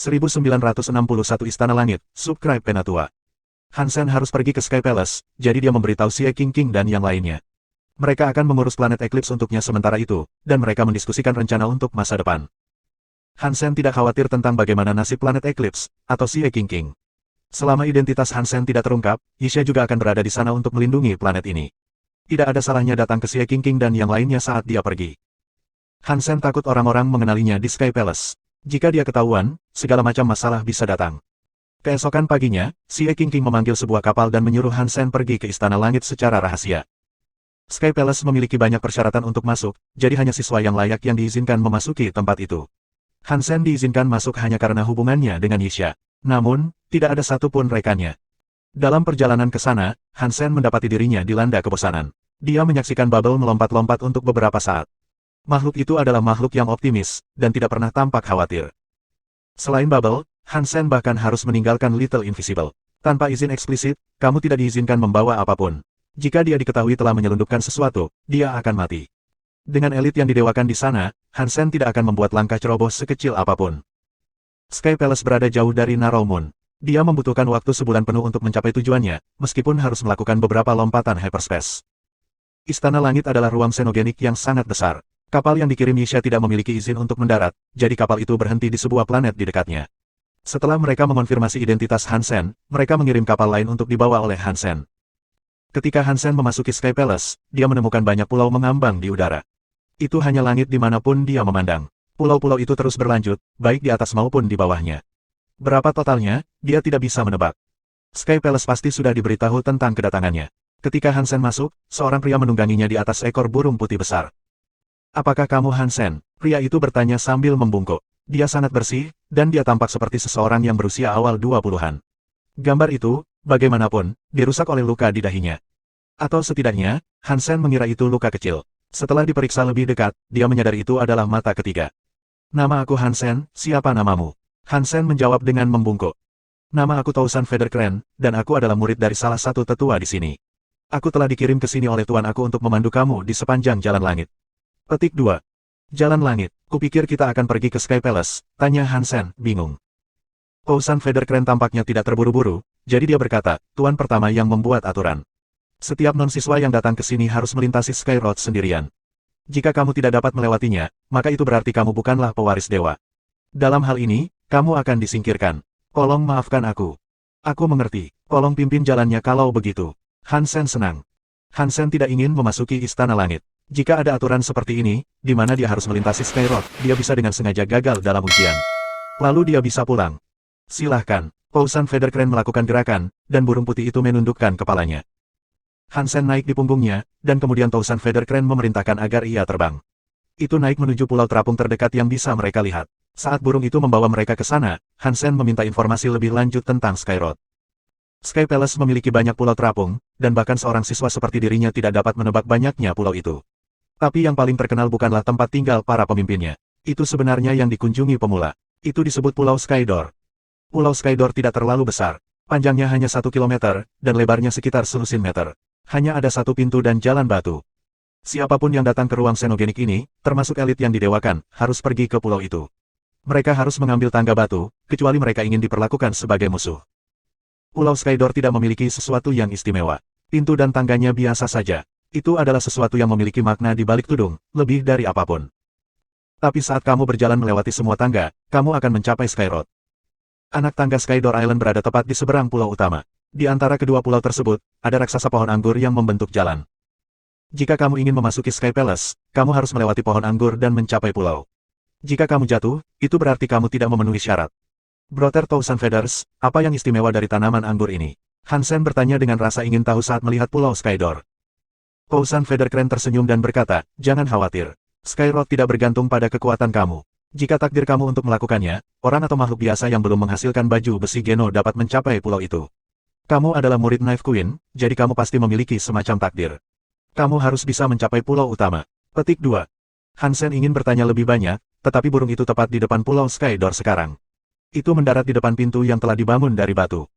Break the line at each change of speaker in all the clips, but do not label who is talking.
1961 Istana Langit, Subscribe Penatua. Hansen harus pergi ke Sky Palace, jadi dia memberitahu Xie Qingqing dan yang lainnya. Mereka akan mengurus planet Eclipse untuknya sementara itu, dan mereka mendiskusikan rencana untuk masa depan. Hansen tidak khawatir tentang bagaimana nasib planet Eclipse, atau Xie Qingqing. Selama identitas Hansen tidak terungkap, Yixia juga akan berada di sana untuk melindungi planet ini. Tidak ada salahnya datang ke Xie Qingqing dan yang lainnya saat dia pergi. Hansen takut orang-orang mengenalinya di Sky Palace. Jika dia ketahuan, segala macam masalah bisa datang. Keesokan paginya, Xie Qingqing memanggil sebuah kapal dan menyuruh Hansen pergi ke Istana Langit secara rahasia. Sky Palace memiliki banyak persyaratan untuk masuk, jadi hanya siswa yang layak yang diizinkan memasuki tempat itu. Hansen diizinkan masuk hanya karena hubungannya dengan Yixia. Namun, tidak ada satupun rekannya. Dalam perjalanan ke sana, Hansen mendapati dirinya dilanda kebosanan. Dia menyaksikan Bubble melompat-lompat untuk beberapa saat. Makhluk itu adalah makhluk yang optimis, dan tidak pernah tampak khawatir. Selain Bubble, Hansen bahkan harus meninggalkan Little Invisible. Tanpa izin eksplisit, kamu tidak diizinkan membawa apapun. Jika dia diketahui telah menyelundupkan sesuatu, dia akan mati. Dengan elit yang didewakan di sana, Hansen tidak akan membuat langkah ceroboh sekecil apapun. Sky Palace berada jauh dari Narrow Moon. Dia membutuhkan waktu sebulan penuh untuk mencapai tujuannya, meskipun harus melakukan beberapa lompatan hyperspace. Istana Langit adalah ruang xenogenik yang sangat besar. Kapal yang dikirim Yixia tidak memiliki izin untuk mendarat, jadi kapal itu berhenti di sebuah planet di dekatnya. Setelah mereka mengonfirmasi identitas Hansen, mereka mengirim kapal lain untuk dibawa oleh Hansen. Ketika Hansen memasuki Sky Palace, dia menemukan banyak pulau mengambang di udara. Itu hanya langit dimanapun dia memandang. Pulau-pulau itu terus berlanjut, baik di atas maupun di bawahnya. Berapa totalnya, dia tidak bisa menebak. Sky Palace pasti sudah diberitahu tentang kedatangannya. Ketika Hansen masuk, seorang pria menungganginya di atas ekor burung putih besar. "Apakah kamu Hansen?" Pria itu bertanya sambil membungkuk. Dia sangat bersih, dan dia tampak seperti seseorang yang berusia awal 20-an. Gambar itu, bagaimanapun, dirusak oleh luka di dahinya. Atau setidaknya, Hansen mengira itu luka kecil. Setelah diperiksa lebih dekat, dia menyadari itu adalah mata ketiga. "Nama aku Hansen, siapa namamu?" Hansen menjawab dengan membungkuk. "Nama aku Tousan Federkren, dan aku adalah murid dari salah satu tetua di sini. Aku telah dikirim ke sini oleh tuan aku untuk memandu kamu di sepanjang jalan langit." Petik 2. Jalan langit. Kupikir kita akan pergi ke Sky Palace, tanya Hansen, bingung. Tousan Federkren tampaknya tidak terburu-buru, jadi dia berkata, tuan pertama yang membuat aturan. Setiap non-siswa yang datang ke sini harus melintasi Sky Road sendirian. Jika kamu tidak dapat melewatinya, maka itu berarti kamu bukanlah pewaris dewa. Dalam hal ini, kamu akan disingkirkan. Tolong maafkan aku. Aku mengerti, tolong pimpin jalannya kalau begitu. Hansen senang. Hansen tidak ingin memasuki Istana Langit. Jika ada aturan seperti ini, di mana dia harus melintasi Sky Road, dia bisa dengan sengaja gagal dalam ujian. Lalu dia bisa pulang. Silahkan. Tousan Federkren melakukan gerakan, dan burung putih itu menundukkan kepalanya. Hansen naik di punggungnya, dan kemudian Tousan Federkren memerintahkan agar ia terbang. Itu naik menuju pulau terapung terdekat yang bisa mereka lihat. Saat burung itu membawa mereka ke sana, Hansen meminta informasi lebih lanjut tentang Sky Road. Sky Palace memiliki banyak pulau terapung, dan bahkan seorang siswa seperti dirinya tidak dapat menebak banyaknya pulau itu. Tapi yang paling terkenal bukanlah tempat tinggal para pemimpinnya. Itu sebenarnya yang dikunjungi pemula. Itu disebut Pulau Skydor. Pulau Skydor tidak terlalu besar. Panjangnya hanya 1 kilometer, dan lebarnya sekitar selusin meter. Hanya ada satu pintu dan jalan batu. Siapapun yang datang ke ruang xenogenik ini, termasuk elit yang didewakan, harus pergi ke pulau itu. Mereka harus mengambil tangga batu, kecuali mereka ingin diperlakukan sebagai musuh. Pulau Skydor tidak memiliki sesuatu yang istimewa. Pintu dan tangganya biasa saja. Itu adalah sesuatu yang memiliki makna di balik tudung, lebih dari apapun. Tapi saat kamu berjalan melewati semua tangga, kamu akan mencapai Sky Road. Anak tangga Skydor Island berada tepat di seberang pulau utama. Di antara kedua pulau tersebut, ada raksasa pohon anggur yang membentuk jalan. Jika kamu ingin memasuki Sky Palace, kamu harus melewati pohon anggur dan mencapai pulau. Jika kamu jatuh, itu berarti kamu tidak memenuhi syarat. Brother Tousan Feathers, apa yang istimewa dari tanaman anggur ini? Hansen bertanya dengan rasa ingin tahu saat melihat pulau Skydor. Tousan Federkren tersenyum dan berkata, jangan khawatir. Sky Road tidak bergantung pada kekuatan kamu. Jika takdir kamu untuk melakukannya, orang atau makhluk biasa yang belum menghasilkan baju besi Geno dapat mencapai pulau itu. Kamu adalah murid Knife Queen, jadi kamu pasti memiliki semacam takdir. Kamu harus bisa mencapai pulau utama. Petik 2. Hansen ingin bertanya lebih banyak, tetapi burung itu tepat di depan pulau Skydor sekarang. Itu mendarat di depan pintu yang telah dibangun dari batu.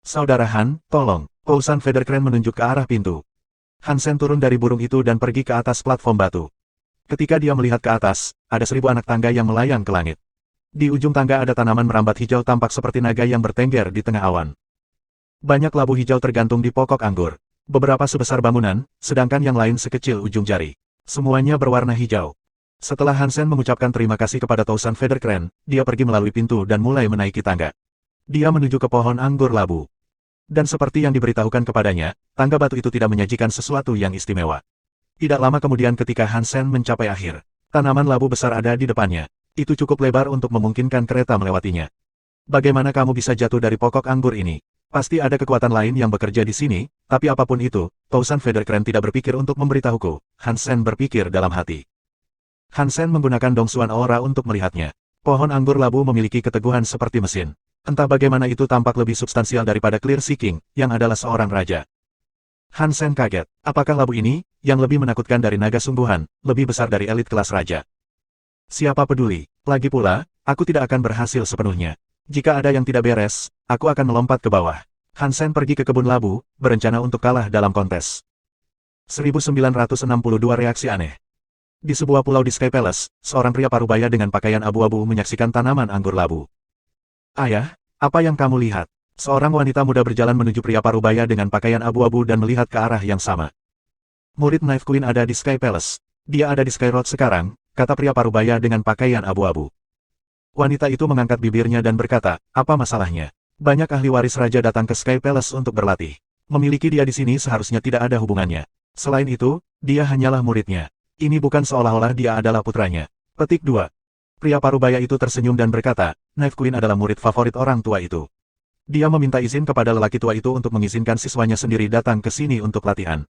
Saudara Han, tolong. Tousan Federkren menunjuk ke arah pintu. Hansen turun dari burung itu dan pergi ke atas platform batu. Ketika dia melihat ke atas, ada 1000 anak tangga yang melayang ke langit. Di ujung tangga ada tanaman merambat hijau tampak seperti naga yang bertengger di tengah awan. Banyak labu hijau tergantung di pokok anggur. Beberapa sebesar bangunan, sedangkan yang lain sekecil ujung jari. Semuanya berwarna hijau. Setelah Hansen mengucapkan terima kasih kepada Tausan Federkren, dia pergi melalui pintu dan mulai menaiki tangga. Dia menuju ke pohon anggur labu. Dan seperti yang diberitahukan kepadanya, tangga batu itu tidak menyajikan sesuatu yang istimewa. Tidak lama kemudian ketika Hansen mencapai akhir, tanaman labu besar ada di depannya. Itu cukup lebar untuk memungkinkan kereta melewatinya. Bagaimana kamu bisa jatuh dari pokok anggur ini? Pasti ada kekuatan lain yang bekerja di sini, tapi apapun itu, Tausan Federkren tidak berpikir untuk memberitahuku, Hansen berpikir dalam hati. Hansen menggunakan Dongsuan Aura untuk melihatnya. Pohon anggur labu memiliki keteguhan seperti mesin. Entah bagaimana itu tampak lebih substansial daripada Clear Sea King, yang adalah seorang raja. Hansen kaget. Apakah labu ini, yang lebih menakutkan dari naga sungguhan, lebih besar dari elit kelas raja? Siapa peduli? Lagi pula, aku tidak akan berhasil sepenuhnya. Jika ada yang tidak beres, aku akan melompat ke bawah. Hansen pergi ke kebun labu, berencana untuk kalah dalam kontes. 1962 reaksi aneh. Di sebuah pulau di Sky Palace, seorang pria parubaya dengan pakaian abu-abu menyaksikan tanaman anggur labu. Ayah, apa yang kamu lihat? Seorang wanita muda berjalan menuju pria parubaya dengan pakaian abu-abu dan melihat ke arah yang sama. Murid Knife Queen ada di Sky Palace. Dia ada di Sky Road sekarang, kata pria parubaya dengan pakaian abu-abu. Wanita itu mengangkat bibirnya dan berkata, apa masalahnya? Banyak ahli waris raja datang ke Sky Palace untuk berlatih. Memiliki dia di sini seharusnya tidak ada hubungannya. Selain itu, dia hanyalah muridnya. Ini bukan seolah-olah dia adalah putranya. Petik 2. Pria parubaya itu tersenyum dan berkata, Knife Queen adalah murid favorit orang tua itu. Dia meminta izin kepada lelaki tua itu untuk mengizinkan siswanya sendiri datang ke sini untuk latihan.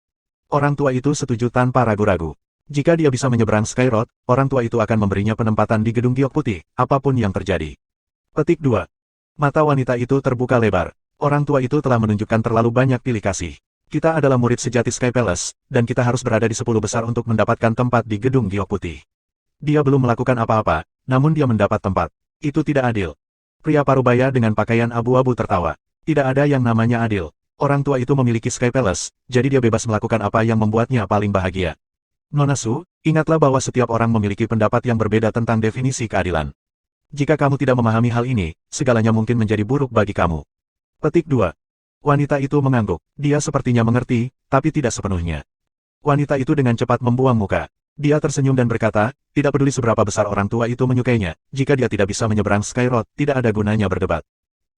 Orang tua itu setuju tanpa ragu-ragu. Jika dia bisa menyeberang Sky Road, orang tua itu akan memberinya penempatan di gedung giok putih, apapun yang terjadi. Petik 2. Mata wanita itu terbuka lebar. Orang tua itu telah menunjukkan terlalu banyak pilih kasih. Kita adalah murid sejati Sky Palace, dan kita harus berada di 10 besar untuk mendapatkan tempat di gedung giok putih. Dia belum melakukan apa-apa, namun dia mendapat tempat. Itu tidak adil. Pria parubaya dengan pakaian abu-abu tertawa. Tidak ada yang namanya adil. Orang tua itu memiliki Sky Palace, jadi dia bebas melakukan apa yang membuatnya paling bahagia. Nona Su, ingatlah bahwa setiap orang memiliki pendapat yang berbeda tentang definisi keadilan. Jika kamu tidak memahami hal ini, segalanya mungkin menjadi buruk bagi kamu. Petik 2. Wanita itu mengangguk. Dia sepertinya mengerti, tapi tidak sepenuhnya. Wanita itu dengan cepat membuang muka. Dia tersenyum dan berkata, tidak peduli seberapa besar orang tua itu menyukainya, jika dia tidak bisa menyeberang Sky Road, tidak ada gunanya berdebat.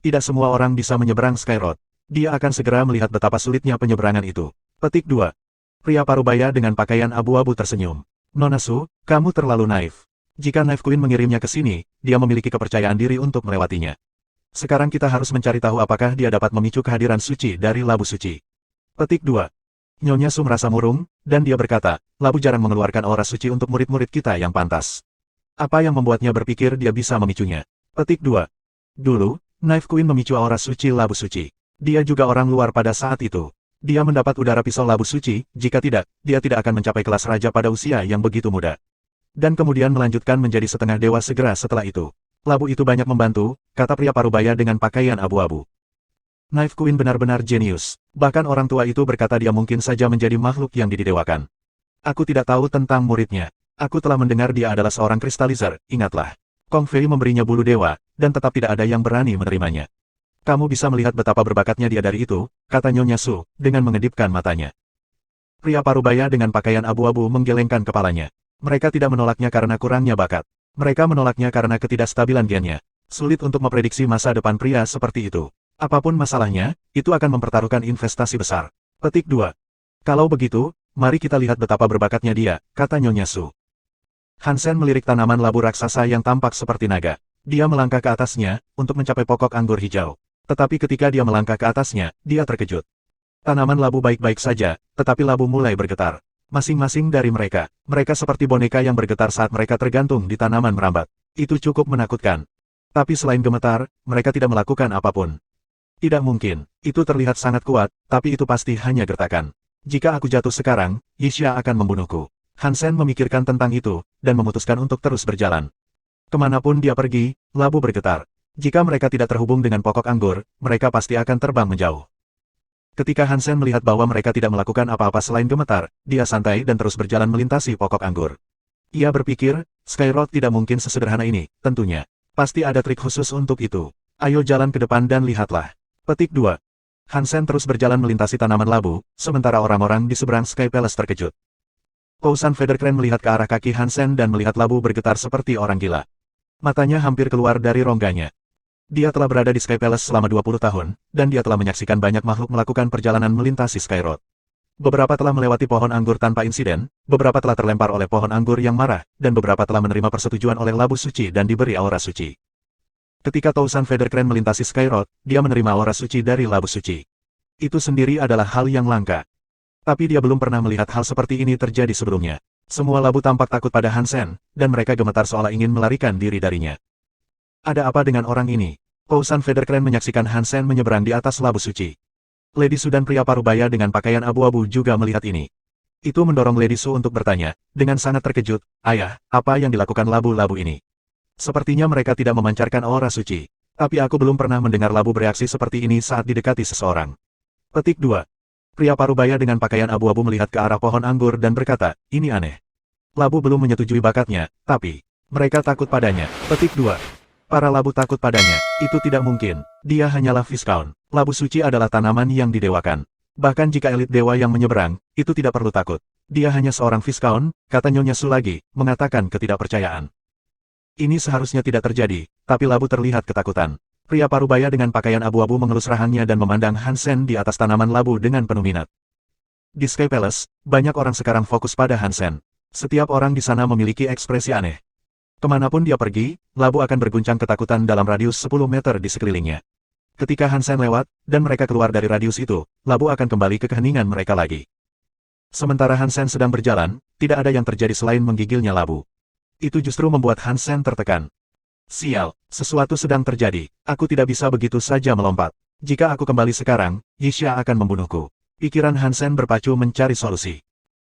Tidak semua orang bisa menyeberang Sky Road. Dia akan segera melihat betapa sulitnya penyeberangan itu. Petik 2. Pria parubaya dengan pakaian abu-abu tersenyum. Nona Su, kamu terlalu naif. Jika Knife Queen mengirimnya ke sini, dia memiliki kepercayaan diri untuk melewatinya. Sekarang kita harus mencari tahu apakah dia dapat memicu kehadiran suci dari labu suci. Petik 2. Nyonya Su merasa murung, dan dia berkata, labu jarang mengeluarkan aura suci untuk murid-murid kita yang pantas. Apa yang membuatnya berpikir dia bisa memicunya? Petik 2. Dulu, Knife Queen memicu aura suci labu suci. Dia juga orang luar pada saat itu. Dia mendapat udara pisau labu suci, jika tidak, dia tidak akan mencapai kelas raja pada usia yang begitu muda. Dan kemudian melanjutkan menjadi setengah dewa segera setelah itu. Labu itu banyak membantu, kata pria parubaya dengan pakaian abu-abu. Knife Queen benar-benar jenius. Bahkan orang tua itu berkata dia mungkin saja menjadi makhluk yang didewakan. Aku tidak tahu tentang muridnya. Aku telah mendengar dia adalah seorang kristalizer, ingatlah. Kong Fei memberinya bulu dewa, dan tetap tidak ada yang berani menerimanya. Kamu bisa melihat betapa berbakatnya dia dari itu, kata Nyonya Su, dengan mengedipkan matanya. Pria parubaya dengan pakaian abu-abu menggelengkan kepalanya. Mereka tidak menolaknya karena kurangnya bakat. Mereka menolaknya karena ketidakstabilan gennya. Sulit untuk memprediksi masa depan pria seperti itu. Apapun masalahnya, itu akan mempertaruhkan investasi besar. Petik 2. Kalau begitu, mari kita lihat betapa berbakatnya dia, kata Nyonya Su. Hansen melirik tanaman labu raksasa yang tampak seperti naga. Dia melangkah ke atasnya, untuk mencapai pokok anggur hijau. Tetapi ketika dia melangkah ke atasnya, dia terkejut. Tanaman labu baik-baik saja, tetapi labu mulai bergetar. Masing-masing dari mereka seperti boneka yang bergetar saat mereka tergantung di tanaman merambat. Itu cukup menakutkan. Tapi selain gemetar, mereka tidak melakukan apapun. Tidak mungkin, itu terlihat sangat kuat, tapi itu pasti hanya gertakan. Jika aku jatuh sekarang, Yixia akan membunuhku. Hansen memikirkan tentang itu, dan memutuskan untuk terus berjalan. Kemanapun dia pergi, labu bergetar. Jika mereka tidak terhubung dengan pokok anggur, mereka pasti akan terbang menjauh. Ketika Hansen melihat bahwa mereka tidak melakukan apa-apa selain gemetar, dia santai dan terus berjalan melintasi pokok anggur. Ia berpikir, Sky Road tidak mungkin sesederhana ini, tentunya. Pasti ada trik khusus untuk itu. Ayo jalan ke depan dan lihatlah. Petik 2. Hansen terus berjalan melintasi tanaman labu, sementara orang-orang di seberang Sky Palace terkejut. Pousan Federkren melihat ke arah kaki Hansen dan melihat labu bergetar seperti orang gila. Matanya hampir keluar dari rongganya. Dia telah berada di Sky Palace selama 20 tahun, dan dia telah menyaksikan banyak makhluk melakukan perjalanan melintasi Sky Road. Beberapa telah melewati pohon anggur tanpa insiden, beberapa telah terlempar oleh pohon anggur yang marah, dan beberapa telah menerima persetujuan oleh labu suci dan diberi aura suci. Ketika Pousan Federkren melintasi Sky Road, dia menerima aura suci dari labu suci. Itu sendiri adalah hal yang langka. Tapi dia belum pernah melihat hal seperti ini terjadi sebelumnya. Semua labu tampak takut pada Hansen, dan mereka gemetar seolah ingin melarikan diri darinya. Ada apa dengan orang ini? Pousan Federkren menyaksikan Hansen menyeberang di atas labu suci. Lady Su dan pria parubaya dengan pakaian abu-abu juga melihat ini. Itu mendorong Lady Su untuk bertanya, dengan sangat terkejut, "Ayah, apa yang dilakukan labu-labu ini?" Sepertinya mereka tidak memancarkan aura suci. Tapi aku belum pernah mendengar labu bereaksi seperti ini saat didekati seseorang. Petik 2. Pria parubaya dengan pakaian abu-abu melihat ke arah pohon anggur dan berkata, "Ini aneh. Labu belum menyetujui bakatnya, tapi mereka takut padanya." Petik 2. Para labu takut padanya. Itu tidak mungkin. Dia hanyalah Viscount. Labu suci adalah tanaman yang didewakan. Bahkan jika elit dewa yang menyeberang, itu tidak perlu takut. Dia hanya seorang Viscount, kata Nyonya Su lagi, mengatakan ketidakpercayaan. Ini seharusnya tidak terjadi, tapi labu terlihat ketakutan. Pria parubaya dengan pakaian abu-abu mengelus rahangnya dan memandang Hansen di atas tanaman labu dengan penuh minat. Di Sky Palace, banyak orang sekarang fokus pada Hansen. Setiap orang di sana memiliki ekspresi aneh. Kemanapun dia pergi, labu akan berguncang ketakutan dalam radius 10 meter di sekelilingnya. Ketika Hansen lewat, dan mereka keluar dari radius itu, labu akan kembali ke keheningan mereka lagi. Sementara Hansen sedang berjalan, tidak ada yang terjadi selain menggigilnya labu. Itu justru membuat Hansen tertekan. Sial, sesuatu sedang terjadi. Aku tidak bisa begitu saja melompat. Jika aku kembali sekarang, Yixia akan membunuhku. Pikiran Hansen berpacu mencari solusi.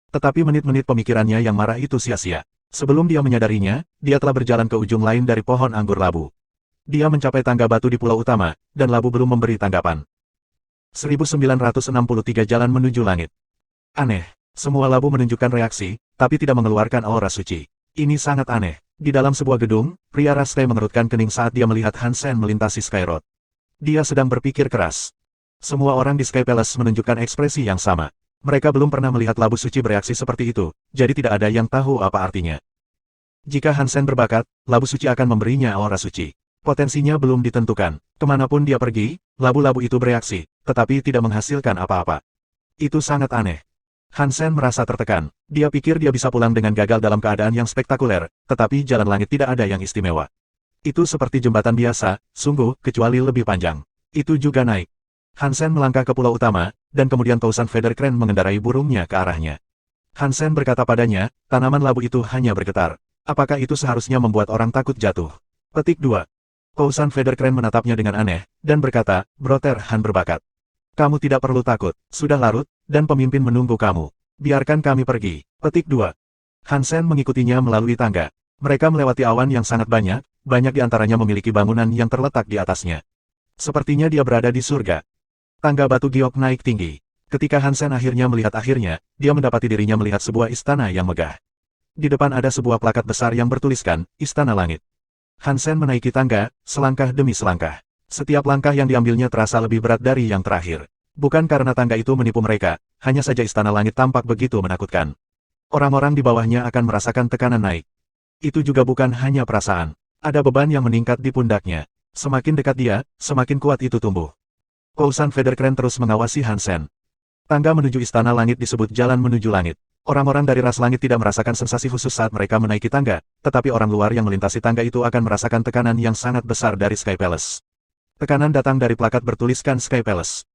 Tetapi menit-menit pemikirannya yang marah itu sia-sia. Sebelum dia menyadarinya, dia telah berjalan ke ujung lain dari pohon anggur labu. Dia mencapai tangga batu di pulau utama, dan labu belum memberi tanggapan. 1963 jalan menuju langit. Aneh, semua labu menunjukkan reaksi, tapi tidak mengeluarkan aura suci. Ini sangat aneh. Di dalam sebuah gedung, pria Raskai mengerutkan kening saat dia melihat Hansen melintasi Sky Road. Dia sedang berpikir keras. Semua orang di Sky Palace menunjukkan ekspresi yang sama. Mereka belum pernah melihat labu suci bereaksi seperti itu, jadi tidak ada yang tahu apa artinya. Jika Hansen berbakat, labu suci akan memberinya aura suci. Potensinya belum ditentukan. Kemanapun dia pergi, labu-labu itu bereaksi, tetapi tidak menghasilkan apa-apa. Itu sangat aneh. Hansen merasa tertekan. Dia pikir dia bisa pulang dengan gagal dalam keadaan yang spektakuler, tetapi jalan langit tidak ada yang istimewa. Itu seperti jembatan biasa, sungguh, kecuali lebih panjang. Itu juga naik. Hansen melangkah ke pulau utama, dan kemudian Pousan Federkren mengendarai burungnya ke arahnya. Hansen berkata padanya, tanaman labu itu hanya bergetar. Apakah itu seharusnya membuat orang takut jatuh? Petik 2. Pousan Federkren menatapnya dengan aneh, dan berkata, "Brother Han berbakat. Kamu tidak perlu takut, sudah larut, dan pemimpin menunggu kamu. Biarkan kami pergi." Petik 2. Hansen mengikutinya melalui tangga. Mereka melewati awan yang sangat banyak di antaranya memiliki bangunan yang terletak di atasnya. Sepertinya dia berada di surga. Tangga batu giok naik tinggi. Ketika Hansen akhirnya melihat dia mendapati dirinya melihat sebuah istana yang megah. Di depan ada sebuah plakat besar yang bertuliskan, Istana Langit. Hansen menaiki tangga, selangkah demi selangkah. Setiap langkah yang diambilnya terasa lebih berat dari yang terakhir. Bukan karena tangga itu menipu mereka, hanya saja Istana Langit tampak begitu menakutkan. Orang-orang di bawahnya akan merasakan tekanan naik. Itu juga bukan hanya perasaan. Ada beban yang meningkat di pundaknya. Semakin dekat dia, semakin kuat itu tumbuh. Pousan Federkren terus mengawasi Hansen. Tangga menuju Istana Langit disebut jalan menuju langit. Orang-orang dari ras langit tidak merasakan sensasi khusus saat mereka menaiki tangga, tetapi orang luar yang melintasi tangga itu akan merasakan tekanan yang sangat besar dari Sky Palace. Tekanan datang dari plakat bertuliskan Sky Palace.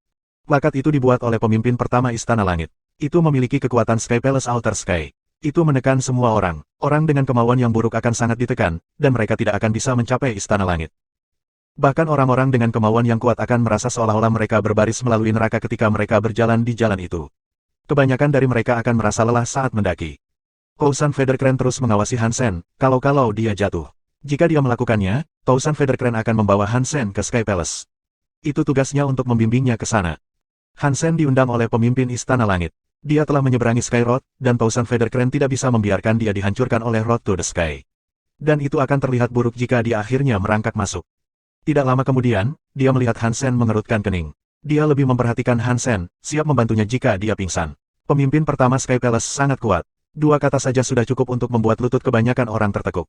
Plakat itu dibuat oleh pemimpin pertama Istana Langit. Itu memiliki kekuatan Sky Palace Outer Sky. Itu menekan semua orang. Orang dengan kemauan yang buruk akan sangat ditekan, dan mereka tidak akan bisa mencapai Istana Langit. Bahkan orang-orang dengan kemauan yang kuat akan merasa seolah-olah mereka berbaris melalui neraka ketika mereka berjalan di jalan itu. Kebanyakan dari mereka akan merasa lelah saat mendaki. Pousan Federkren terus mengawasi Hansen, kalau-kalau dia jatuh. Jika dia melakukannya, Pousan Federkren akan membawa Hansen ke Sky Palace. Itu tugasnya untuk membimbingnya ke sana. Hansen diundang oleh pemimpin Istana Langit. Dia telah menyeberangi Sky Road, dan Pousan Federkren tidak bisa membiarkan dia dihancurkan oleh Road to the Sky. Dan itu akan terlihat buruk jika dia akhirnya merangkak masuk. Tidak lama kemudian, dia melihat Hansen mengerutkan kening. Dia lebih memperhatikan Hansen, siap membantunya jika dia pingsan. Pemimpin pertama Sky Palace sangat kuat. Dua kata saja sudah cukup untuk membuat lutut kebanyakan orang tertekuk.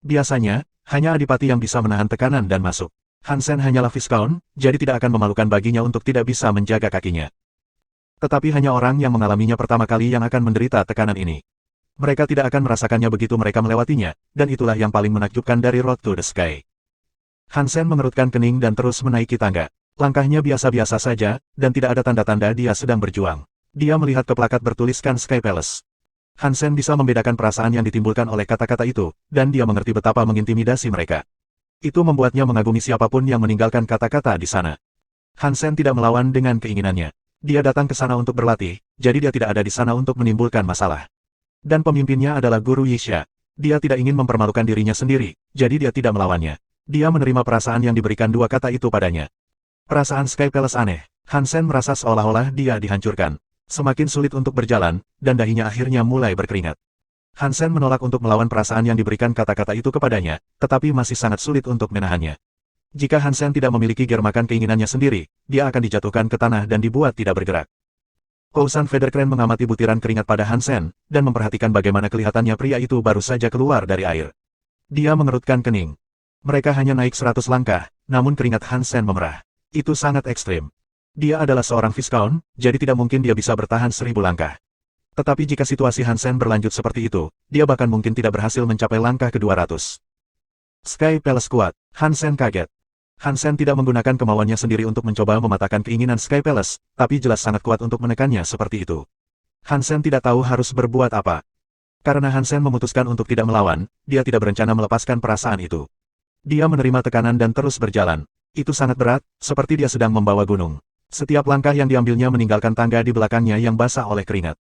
Biasanya, hanya adipati yang bisa menahan tekanan dan masuk. Hansen hanyalah Viscount, jadi tidak akan memalukan baginya untuk tidak bisa menjaga kakinya. Tetapi hanya orang yang mengalaminya pertama kali yang akan menderita tekanan ini. Mereka tidak akan merasakannya begitu mereka melewatinya, dan itulah yang paling menakjubkan dari Road to the Sky. Hansen mengerutkan kening dan terus menaiki tangga. Langkahnya biasa-biasa saja, dan tidak ada tanda-tanda dia sedang berjuang. Dia melihat ke plakat bertuliskan Sky Palace. Hansen bisa membedakan perasaan yang ditimbulkan oleh kata-kata itu, dan dia mengerti betapa mengintimidasi mereka. Itu membuatnya mengagumi siapapun yang meninggalkan kata-kata di sana. Hansen tidak melawan dengan keinginannya. Dia datang ke sana untuk berlatih, jadi dia tidak ada di sana untuk menimbulkan masalah. Dan pemimpinnya adalah Guru Yixia. Dia tidak ingin mempermalukan dirinya sendiri, jadi dia tidak melawannya. Dia menerima perasaan yang diberikan dua kata itu padanya. Perasaan Sky Palace aneh. Hansen merasa seolah-olah dia dihancurkan. Semakin sulit untuk berjalan, dan dahinya akhirnya mulai berkeringat. Hansen menolak untuk melawan perasaan yang diberikan kata-kata itu kepadanya, tetapi masih sangat sulit untuk menahannya. Jika Hansen tidak memiliki germakan keinginannya sendiri, dia akan dijatuhkan ke tanah dan dibuat tidak bergerak. Kousan Federkren mengamati butiran keringat pada Hansen, dan memperhatikan bagaimana kelihatannya pria itu baru saja keluar dari air. Dia mengerutkan kening. Mereka hanya naik 100 langkah, namun keringat Hansen memerah. Itu sangat ekstrim. Dia adalah seorang Viscount, jadi tidak mungkin dia bisa bertahan 1000 langkah. Tetapi jika situasi Hansen berlanjut seperti itu, dia bahkan mungkin tidak berhasil mencapai langkah ke-200. Sky Palace kuat. Hansen kaget. Hansen tidak menggunakan kemauannya sendiri untuk mencoba mematahkan keinginan Sky Palace, tapi jelas sangat kuat untuk menekannya seperti itu. Hansen tidak tahu harus berbuat apa. Karena Hansen memutuskan untuk tidak melawan, dia tidak berencana melepaskan perasaan itu. Dia menerima tekanan dan terus berjalan. Itu sangat berat, seperti dia sedang membawa gunung. Setiap langkah yang diambilnya meninggalkan tangga di belakangnya yang basah oleh keringat.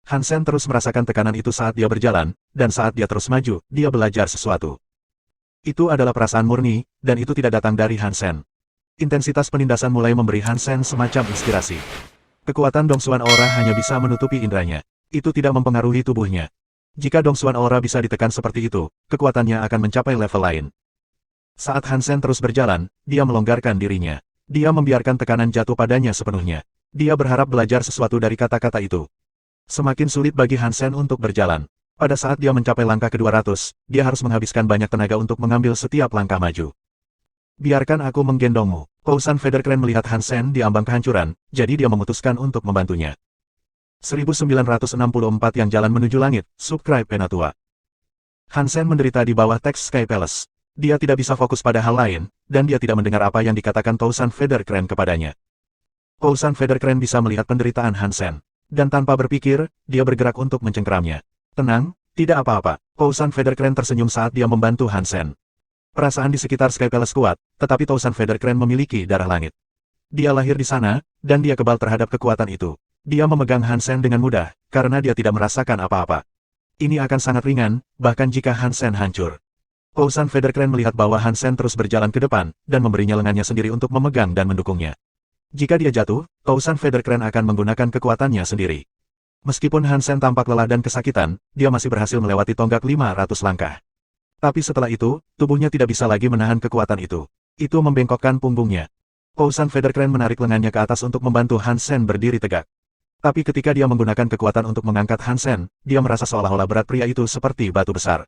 Hansen terus merasakan tekanan itu saat dia berjalan, dan saat dia terus maju, dia belajar sesuatu. Itu adalah perasaan murni, dan itu tidak datang dari Hansen. Intensitas penindasan mulai memberi Hansen semacam inspirasi. Kekuatan Dongsuan Aura hanya bisa menutupi indranya. Itu tidak mempengaruhi tubuhnya. Jika Dongsuan Aura bisa ditekan seperti itu, kekuatannya akan mencapai level lain. Saat Hansen terus berjalan, dia melonggarkan dirinya. Dia membiarkan tekanan jatuh padanya sepenuhnya. Dia berharap belajar sesuatu dari kata-kata itu. Semakin sulit bagi Hansen untuk berjalan. Pada saat dia mencapai langkah ke-200, dia harus menghabiskan banyak tenaga untuk mengambil setiap langkah maju. Biarkan aku menggendongmu. Kousan Federkren melihat Hansen di ambang kehancuran, jadi dia memutuskan untuk membantunya. 1964 yang jalan menuju langit, subscribe Penatua. Hansen menderita di bawah teks Sky Palace. Dia tidak bisa fokus pada hal lain, dan dia tidak mendengar apa yang dikatakan Kousan Federkren kepadanya. Kousan Federkren bisa melihat penderitaan Hansen. Dan tanpa berpikir, dia bergerak untuk mencengkeramnya. Tenang, tidak apa-apa. Kousan Federkren tersenyum saat dia membantu Hansen. Perasaan di sekitar Sky Palace kuat, tetapi Kousan Federkren memiliki darah langit. Dia lahir di sana, dan dia kebal terhadap kekuatan itu. Dia memegang Hansen dengan mudah, karena dia tidak merasakan apa-apa. Ini akan sangat ringan, bahkan jika Hansen hancur. Kousan Federkren melihat bahwa Hansen terus berjalan ke depan, dan memberinya lengannya sendiri untuk memegang dan mendukungnya. Jika dia jatuh, Kousan Federkren akan menggunakan kekuatannya sendiri. Meskipun Hansen tampak lelah dan kesakitan, dia masih berhasil melewati tonggak 500 langkah. Tapi setelah itu, tubuhnya tidak bisa lagi menahan kekuatan itu. Itu membengkokkan punggungnya. Kousan Federkren menarik lengannya ke atas untuk membantu Hansen berdiri tegak. Tapi ketika dia menggunakan kekuatan untuk mengangkat Hansen, dia merasa seolah-olah berat pria itu seperti batu besar.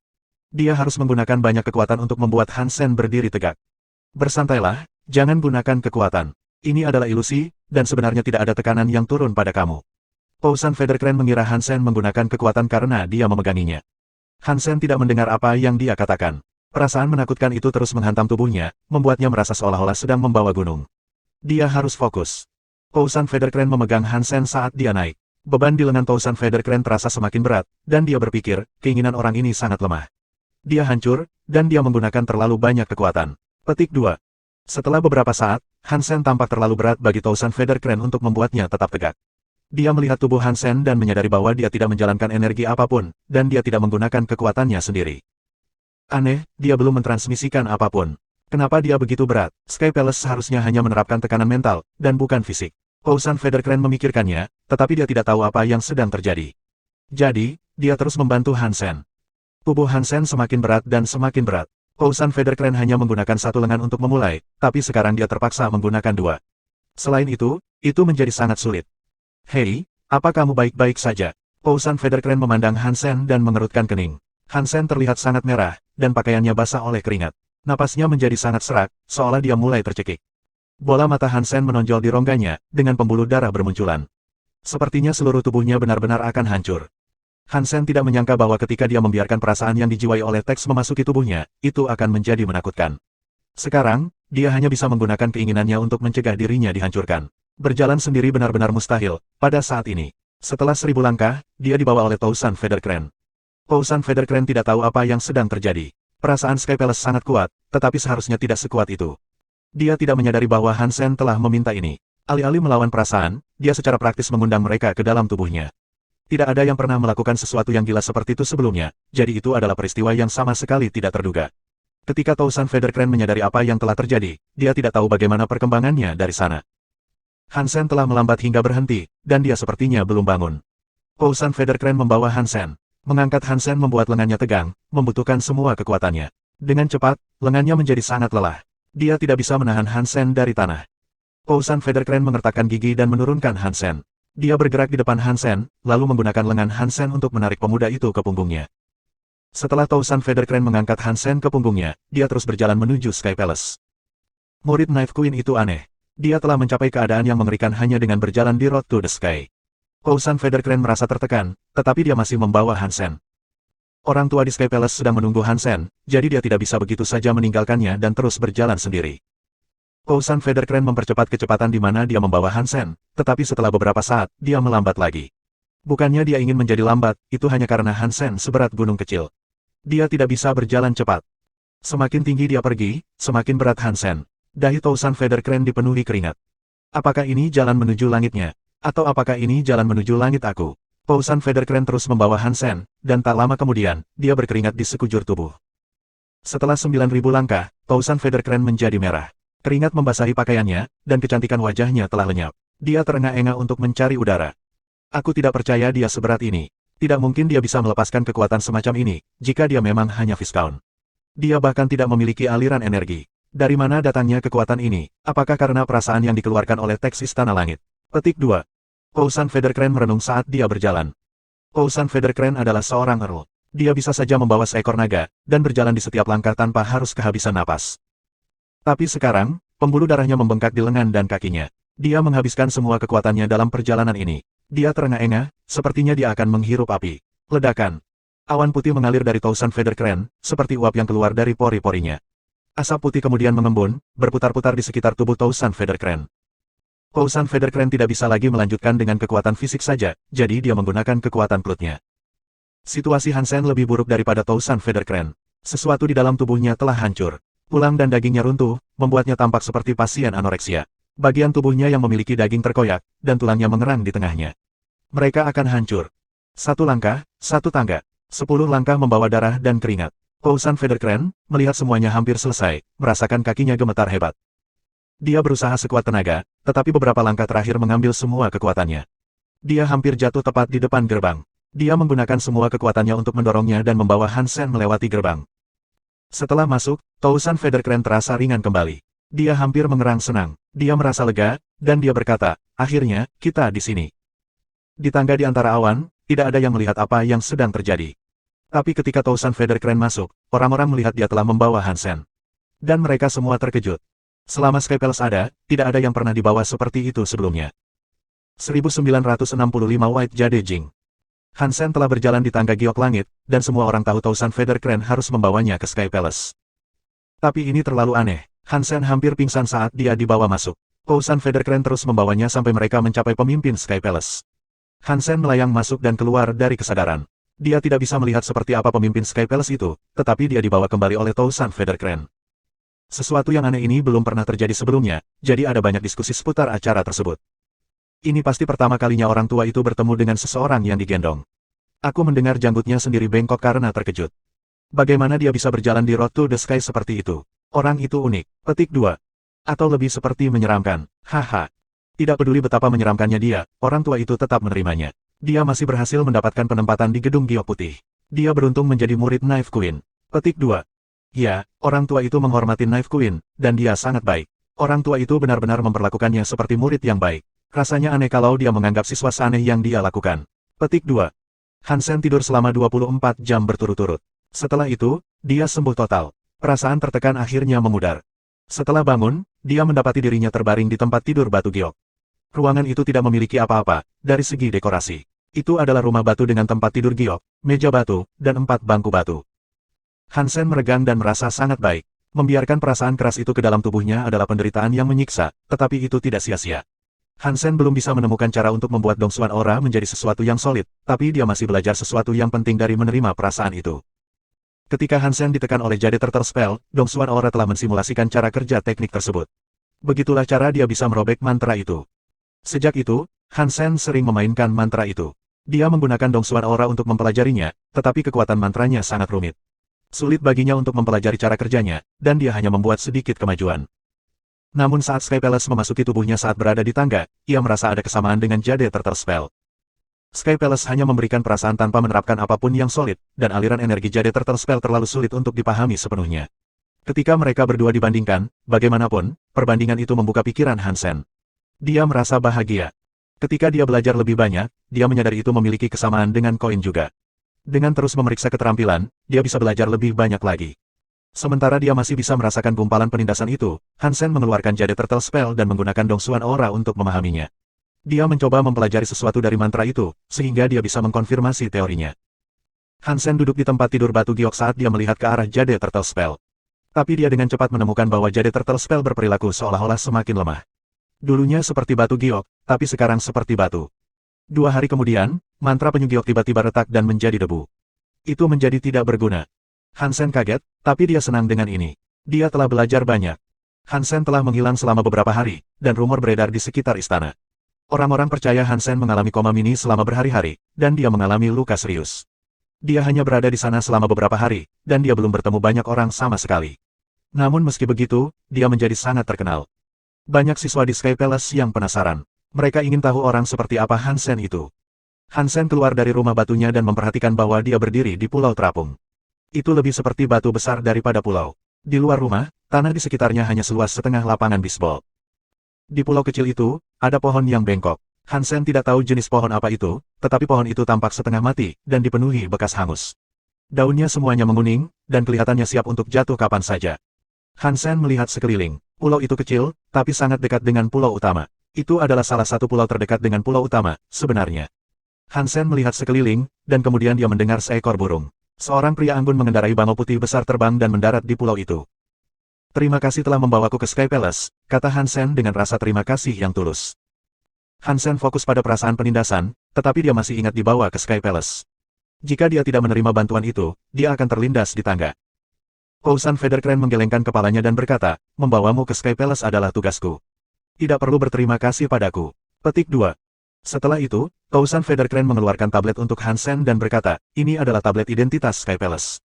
Dia harus menggunakan banyak kekuatan untuk membuat Hansen berdiri tegak. Bersantailah, jangan gunakan kekuatan. Ini adalah ilusi, dan sebenarnya tidak ada tekanan yang turun pada kamu. Kousan Federkren mengira Hansen menggunakan kekuatan karena dia memeganginya. Hansen tidak mendengar apa yang dia katakan. Perasaan menakutkan itu terus menghantam tubuhnya, membuatnya merasa seolah-olah sedang membawa gunung. Dia harus fokus. Kousan Federkren memegang Hansen saat dia naik. Beban di lengan Kousan Federkren terasa semakin berat, dan dia berpikir, keinginan orang ini sangat lemah. Dia hancur, dan dia menggunakan terlalu banyak kekuatan. Petik 2. Setelah beberapa saat, Hansen tampak terlalu berat bagi Kousan Federkren untuk membuatnya tetap tegak. Dia melihat tubuh Hansen dan menyadari bahwa dia tidak menjalankan energi apapun, dan dia tidak menggunakan kekuatannya sendiri. Aneh, dia belum mentransmisikan apapun. Kenapa dia begitu berat? Sky Palace seharusnya hanya menerapkan tekanan mental, dan bukan fisik. Kousan Federkren memikirkannya, tetapi dia tidak tahu apa yang sedang terjadi. Jadi, dia terus membantu Hansen. Tubuh Hansen semakin berat dan semakin berat. Pousan Federkren hanya menggunakan satu lengan untuk memulai, tapi sekarang dia terpaksa menggunakan dua. Selain itu menjadi sangat sulit. Hei, apa kamu baik-baik saja? Pousan Federkren memandang Hansen dan mengerutkan kening. Hansen terlihat sangat merah, dan pakaiannya basah oleh keringat. Napasnya menjadi sangat serak, seolah dia mulai tercekik. Bola mata Hansen menonjol di rongganya, dengan pembuluh darah bermunculan. Sepertinya seluruh tubuhnya benar-benar akan hancur. Hansen tidak menyangka bahwa ketika dia membiarkan perasaan yang dijiwai oleh teks memasuki tubuhnya, itu akan menjadi menakutkan. Sekarang, dia hanya bisa menggunakan keinginannya untuk mencegah dirinya dihancurkan. Berjalan sendiri benar-benar mustahil, pada saat ini. Setelah 1000 langkah, dia dibawa oleh Pousan Federkren. Pousan Federkren tidak tahu apa yang sedang terjadi. Perasaan Sky Palace sangat kuat, tetapi seharusnya tidak sekuat itu. Dia tidak menyadari bahwa Hansen telah meminta ini. Alih-alih melawan perasaan, dia secara praktis mengundang mereka ke dalam tubuhnya. Tidak ada yang pernah melakukan sesuatu yang gila seperti itu sebelumnya, jadi itu adalah peristiwa yang sama sekali tidak terduga. Ketika Pousan Federkren menyadari apa yang telah terjadi, dia tidak tahu bagaimana perkembangannya dari sana. Hansen telah melambat hingga berhenti, dan dia sepertinya belum bangun. Pousan Federkren membawa Hansen. Mengangkat Hansen membuat lengannya tegang, membutuhkan semua kekuatannya. Dengan cepat, lengannya menjadi sangat lelah. Dia tidak bisa menahan Hansen dari tanah. Pousan Federkren mengertakkan gigi dan menurunkan Hansen. Dia bergerak di depan Hansen, lalu menggunakan lengan Hansen untuk menarik pemuda itu ke punggungnya. Setelah Pousan Federkren mengangkat Hansen ke punggungnya, dia terus berjalan menuju Sky Palace. Murid Knife Queen itu aneh. Dia telah mencapai keadaan yang mengerikan hanya dengan berjalan di Road to the Sky. Pousan Federkren merasa tertekan, tetapi dia masih membawa Hansen. Orang tua di Sky Palace sedang menunggu Hansen, jadi dia tidak bisa begitu saja meninggalkannya dan terus berjalan sendiri. Pousan Federkren mempercepat kecepatan di mana dia membawa Hansen, tetapi setelah beberapa saat, dia melambat lagi. Bukannya dia ingin menjadi lambat, itu hanya karena Hansen seberat gunung kecil. Dia tidak bisa berjalan cepat. Semakin tinggi dia pergi, semakin berat Hansen. Dahi Pousan Federkren dipenuhi keringat. Apakah ini jalan menuju langitnya? Atau apakah ini jalan menuju langit aku? Pousan Federkren terus membawa Hansen, dan tak lama kemudian, dia berkeringat di sekujur tubuh. Setelah 9.000 langkah, Pousan Federkren menjadi merah. Keringat membasahi pakaiannya, dan kecantikan wajahnya telah lenyap. Dia terengah-engah untuk mencari udara. Aku tidak percaya dia seberat ini. Tidak mungkin dia bisa melepaskan kekuatan semacam ini, jika dia memang hanya Viscount. Dia bahkan tidak memiliki aliran energi. Dari mana datangnya kekuatan ini? Apakah karena perasaan yang dikeluarkan oleh teks Istana Langit? Petik 2. Pousan Federkren merenung saat dia berjalan. Pousan Federkren adalah seorang Earl. Dia bisa saja membawa seekor naga, dan berjalan di setiap langkah tanpa harus kehabisan napas. Tapi sekarang, pembuluh darahnya membengkak di lengan dan kakinya. Dia menghabiskan semua kekuatannya dalam perjalanan ini. Dia terengah-engah, sepertinya dia akan menghirup api. Ledakan. Awan putih mengalir dari Pousan Federkren, seperti uap yang keluar dari pori-porinya. Asap putih kemudian mengembun, berputar-putar di sekitar tubuh Pousan Federkren. Pousan Federkren tidak bisa lagi melanjutkan dengan kekuatan fisik saja, jadi dia menggunakan kekuatan perutnya. Situasi Hansen lebih buruk daripada Pousan Federkren. Sesuatu di dalam tubuhnya telah hancur. Tulang dan dagingnya runtuh, membuatnya tampak seperti pasien anoreksia. Bagian tubuhnya yang memiliki daging terkoyak, dan tulangnya mengerang di tengahnya. Mereka akan hancur. 1 langkah, 1 tangga. 10 langkah membawa darah dan keringat. Pousan Federkren, melihat semuanya hampir selesai, merasakan kakinya gemetar hebat. Dia berusaha sekuat tenaga, tetapi beberapa langkah terakhir mengambil semua kekuatannya. Dia hampir jatuh tepat di depan gerbang. Dia menggunakan semua kekuatannya untuk mendorongnya dan membawa Hansen melewati gerbang. Setelah masuk, Pousan Federkren terasa ringan kembali. Dia hampir mengerang senang. Dia merasa lega, dan dia berkata, akhirnya, kita di sini. Di tangga di antara awan, tidak ada yang melihat apa yang sedang terjadi. Tapi ketika Pousan Federkren masuk, orang-orang melihat dia telah membawa Hansen. Dan mereka semua terkejut. Selama Sky Palace ada, tidak ada yang pernah dibawa seperti itu sebelumnya. 1965 White Jade Jing. Hansen telah berjalan di tangga giok langit, dan semua orang tahu Pousan Federkren harus membawanya ke Sky Palace. Tapi ini terlalu aneh. Hansen hampir pingsan saat dia dibawa masuk. Pousan Federkren terus membawanya sampai mereka mencapai pemimpin Sky Palace. Hansen melayang masuk dan keluar dari kesadaran. Dia tidak bisa melihat seperti apa pemimpin Sky Palace itu, tetapi dia dibawa kembali oleh Pousan Federkren. Sesuatu yang aneh ini belum pernah terjadi sebelumnya, jadi ada banyak diskusi seputar acara tersebut. Ini pasti pertama kalinya orang tua itu bertemu dengan seseorang yang digendong. Aku mendengar janggutnya sendiri bengkok karena terkejut. Bagaimana dia bisa berjalan di Road to the Sky seperti itu? Orang itu unik. Petik 2. Atau lebih seperti menyeramkan. Haha. Tidak peduli betapa menyeramkannya dia, orang tua itu tetap menerimanya. Dia masih berhasil mendapatkan penempatan di gedung giok putih. Dia beruntung menjadi murid Knife Queen. Petik 2. Ya, orang tua itu menghormati Knife Queen, dan dia sangat baik. Orang tua itu benar-benar memperlakukannya seperti murid yang baik. Rasanya aneh kalau dia menganggap siswa seaneh yang dia lakukan. Petik 2. Hansen tidur selama 24 jam berturut-turut. Setelah itu, dia sembuh total. Perasaan tertekan akhirnya memudar. Setelah bangun, dia mendapati dirinya terbaring di tempat tidur batu giok. Ruangan itu tidak memiliki apa-apa, dari segi dekorasi. Itu adalah rumah batu dengan tempat tidur giok, meja batu, dan 4 bangku batu. Hansen meregang dan merasa sangat baik. Membiarkan perasaan keras itu ke dalam tubuhnya adalah penderitaan yang menyiksa, tetapi itu tidak sia-sia. Hansen belum bisa menemukan cara untuk membuat Dongsuan Aura menjadi sesuatu yang solid, tapi dia masih belajar sesuatu yang penting dari menerima perasaan itu. Ketika Hansen ditekan oleh Jade Turtle Spell, Dongsuan Aura telah mensimulasikan cara kerja teknik tersebut. Begitulah cara dia bisa merobek mantra itu. Sejak itu, Hansen sering memainkan mantra itu. Dia menggunakan Dongsuan Aura untuk mempelajarinya, tetapi kekuatan mantranya sangat rumit. Sulit baginya untuk mempelajari cara kerjanya, dan dia hanya membuat sedikit kemajuan. Namun saat Sky Palace memasuki tubuhnya saat berada di tangga, ia merasa ada kesamaan dengan Jade Turtle Spell. Sky Palace hanya memberikan perasaan tanpa menerapkan apapun yang solid, dan aliran energi Jade Turtle Spell terlalu sulit untuk dipahami sepenuhnya. Ketika mereka berdua dibandingkan, bagaimanapun, perbandingan itu membuka pikiran Hansen. Dia merasa bahagia. Ketika dia belajar lebih banyak, dia menyadari itu memiliki kesamaan dengan koin juga. Dengan terus memeriksa keterampilan, dia bisa belajar lebih banyak lagi. Sementara dia masih bisa merasakan gumpalan penindasan itu, Hansen mengeluarkan Jade Turtle Spell dan menggunakan Dongsuan Aura untuk memahaminya. Dia mencoba mempelajari sesuatu dari mantra itu, sehingga dia bisa mengkonfirmasi teorinya. Hansen duduk di tempat tidur batu giok saat dia melihat ke arah Jade Turtle Spell. Tapi dia dengan cepat menemukan bahwa Jade Turtle Spell berperilaku seolah-olah semakin lemah. Dulunya seperti batu giok, tapi sekarang seperti batu. 2 hari kemudian, mantra penyu giok tiba-tiba retak dan menjadi debu. Itu menjadi tidak berguna. Hansen kaget, tapi dia senang dengan ini. Dia telah belajar banyak. Hansen telah menghilang selama beberapa hari, dan rumor beredar di sekitar istana. Orang-orang percaya Hansen mengalami koma mini selama berhari-hari, dan dia mengalami luka serius. Dia hanya berada di sana selama beberapa hari, dan dia belum bertemu banyak orang sama sekali. Namun meski begitu, dia menjadi sangat terkenal. Banyak siswa di Sky Palace yang penasaran. Mereka ingin tahu orang seperti apa Hansen itu. Hansen keluar dari rumah batunya dan memperhatikan bahwa dia berdiri di pulau terapung. Itu lebih seperti batu besar daripada pulau. Di luar rumah, tanah di sekitarnya hanya seluas setengah lapangan bisbol. Di pulau kecil itu, ada pohon yang bengkok. Hansen tidak tahu jenis pohon apa itu, tetapi pohon itu tampak setengah mati, dan dipenuhi bekas hangus. Daunnya semuanya menguning, dan kelihatannya siap untuk jatuh kapan saja. Hansen melihat sekeliling. Pulau itu kecil, tapi sangat dekat dengan pulau utama. Itu adalah salah satu pulau terdekat dengan pulau utama, sebenarnya. Hansen melihat sekeliling, dan kemudian dia mendengar seekor burung. Seorang pria anggun mengendarai bangau putih besar terbang dan mendarat di pulau itu. Terima kasih telah membawaku ke Sky Palace, kata Hansen dengan rasa terima kasih yang tulus. Hansen fokus pada perasaan penindasan, tetapi dia masih ingat dibawa ke Sky Palace. Jika dia tidak menerima bantuan itu, dia akan terlindas di tangga. Pousan Feathercrane menggelengkan kepalanya dan berkata, membawamu ke Sky Palace adalah tugasku. Tidak perlu berterima kasih padaku. Petik 2. Setelah itu, Pousan Feathercrane mengeluarkan tablet untuk Hansen dan berkata, ini adalah tablet identitas Sky Palace.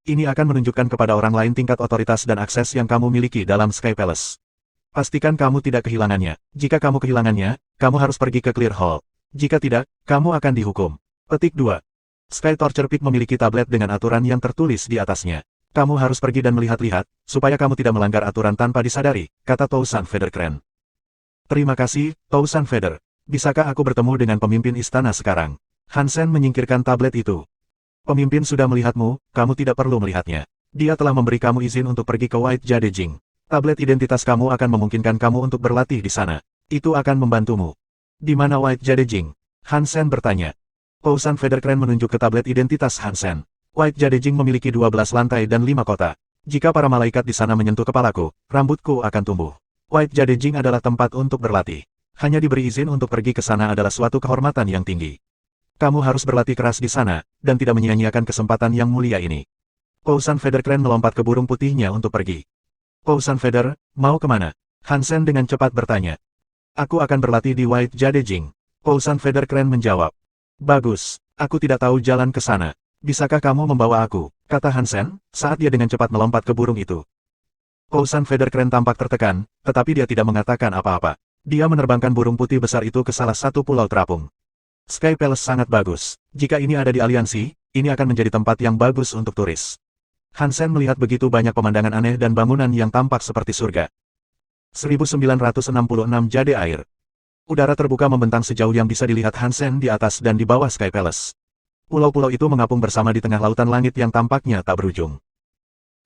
Ini akan menunjukkan kepada orang lain tingkat otoritas dan akses yang kamu miliki dalam Sky Palace. Pastikan kamu tidak kehilangannya. Jika kamu kehilangannya, kamu harus pergi ke Clear Hall. Jika tidak, kamu akan dihukum. Petik 2. Sky Torture Peak memiliki tablet dengan aturan yang tertulis di atasnya. Kamu harus pergi dan melihat-lihat, supaya kamu tidak melanggar aturan tanpa disadari, kata Pousan Feathercrane. Terima kasih, Pousan Feather. Bisakah aku bertemu dengan pemimpin istana sekarang? Hansen menyingkirkan tablet itu. Pemimpin sudah melihatmu, kamu tidak perlu melihatnya. Dia telah memberi kamu izin untuk pergi ke White Jade Jing. Tablet identitas kamu akan memungkinkan kamu untuk berlatih di sana. Itu akan membantumu. Di mana White Jade Jing? Hansen bertanya. Pousan Feathercrane menunjuk ke tablet identitas Hansen. White Jade Jing memiliki 12 lantai dan 5 kota. Jika para malaikat di sana menyentuh kepalaku, rambutku akan tumbuh. White Jade Jing adalah tempat untuk berlatih. Hanya diberi izin untuk pergi ke sana adalah suatu kehormatan yang tinggi. Kamu harus berlatih keras di sana, dan tidak menyia-nyiakan kesempatan yang mulia ini. Pousan Feathercrane melompat ke burung putihnya untuk pergi. Pousan Feather, mau kemana? Hansen dengan cepat bertanya. Aku akan berlatih di White Jade Jing. Pousan Feathercrane menjawab. Bagus, aku tidak tahu jalan ke sana. Bisakah kamu membawa aku? Kata Hansen, saat dia dengan cepat melompat ke burung itu. Pousan Feathercrane tampak tertekan, tetapi dia tidak mengatakan apa-apa. Dia menerbangkan burung putih besar itu ke salah satu pulau terapung. Sky Palace sangat bagus. Jika ini ada di aliansi, ini akan menjadi tempat yang bagus untuk turis. Hansen melihat begitu banyak pemandangan aneh dan bangunan yang tampak seperti surga. 1966 jade air. Udara terbuka membentang sejauh yang bisa dilihat Hansen di atas dan di bawah Sky Palace. Pulau-pulau itu mengapung bersama di tengah lautan langit yang tampaknya tak berujung.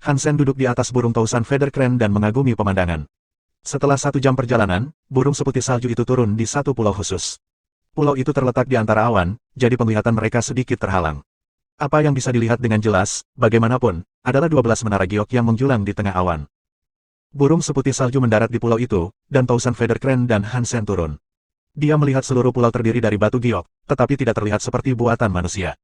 Hansen duduk di atas burung tausan Federkren dan mengagumi pemandangan. Setelah 1 jam perjalanan, burung seputih salju itu turun di satu pulau khusus. Pulau itu terletak di antara awan, jadi penglihatan mereka sedikit terhalang. Apa yang bisa dilihat dengan jelas, bagaimanapun, adalah 12 menara giok yang menjulang di tengah awan. Burung seputih salju mendarat di pulau itu, dan tausan Federkren dan Hansen turun. Dia melihat seluruh pulau terdiri dari batu giok, tetapi tidak terlihat seperti buatan manusia.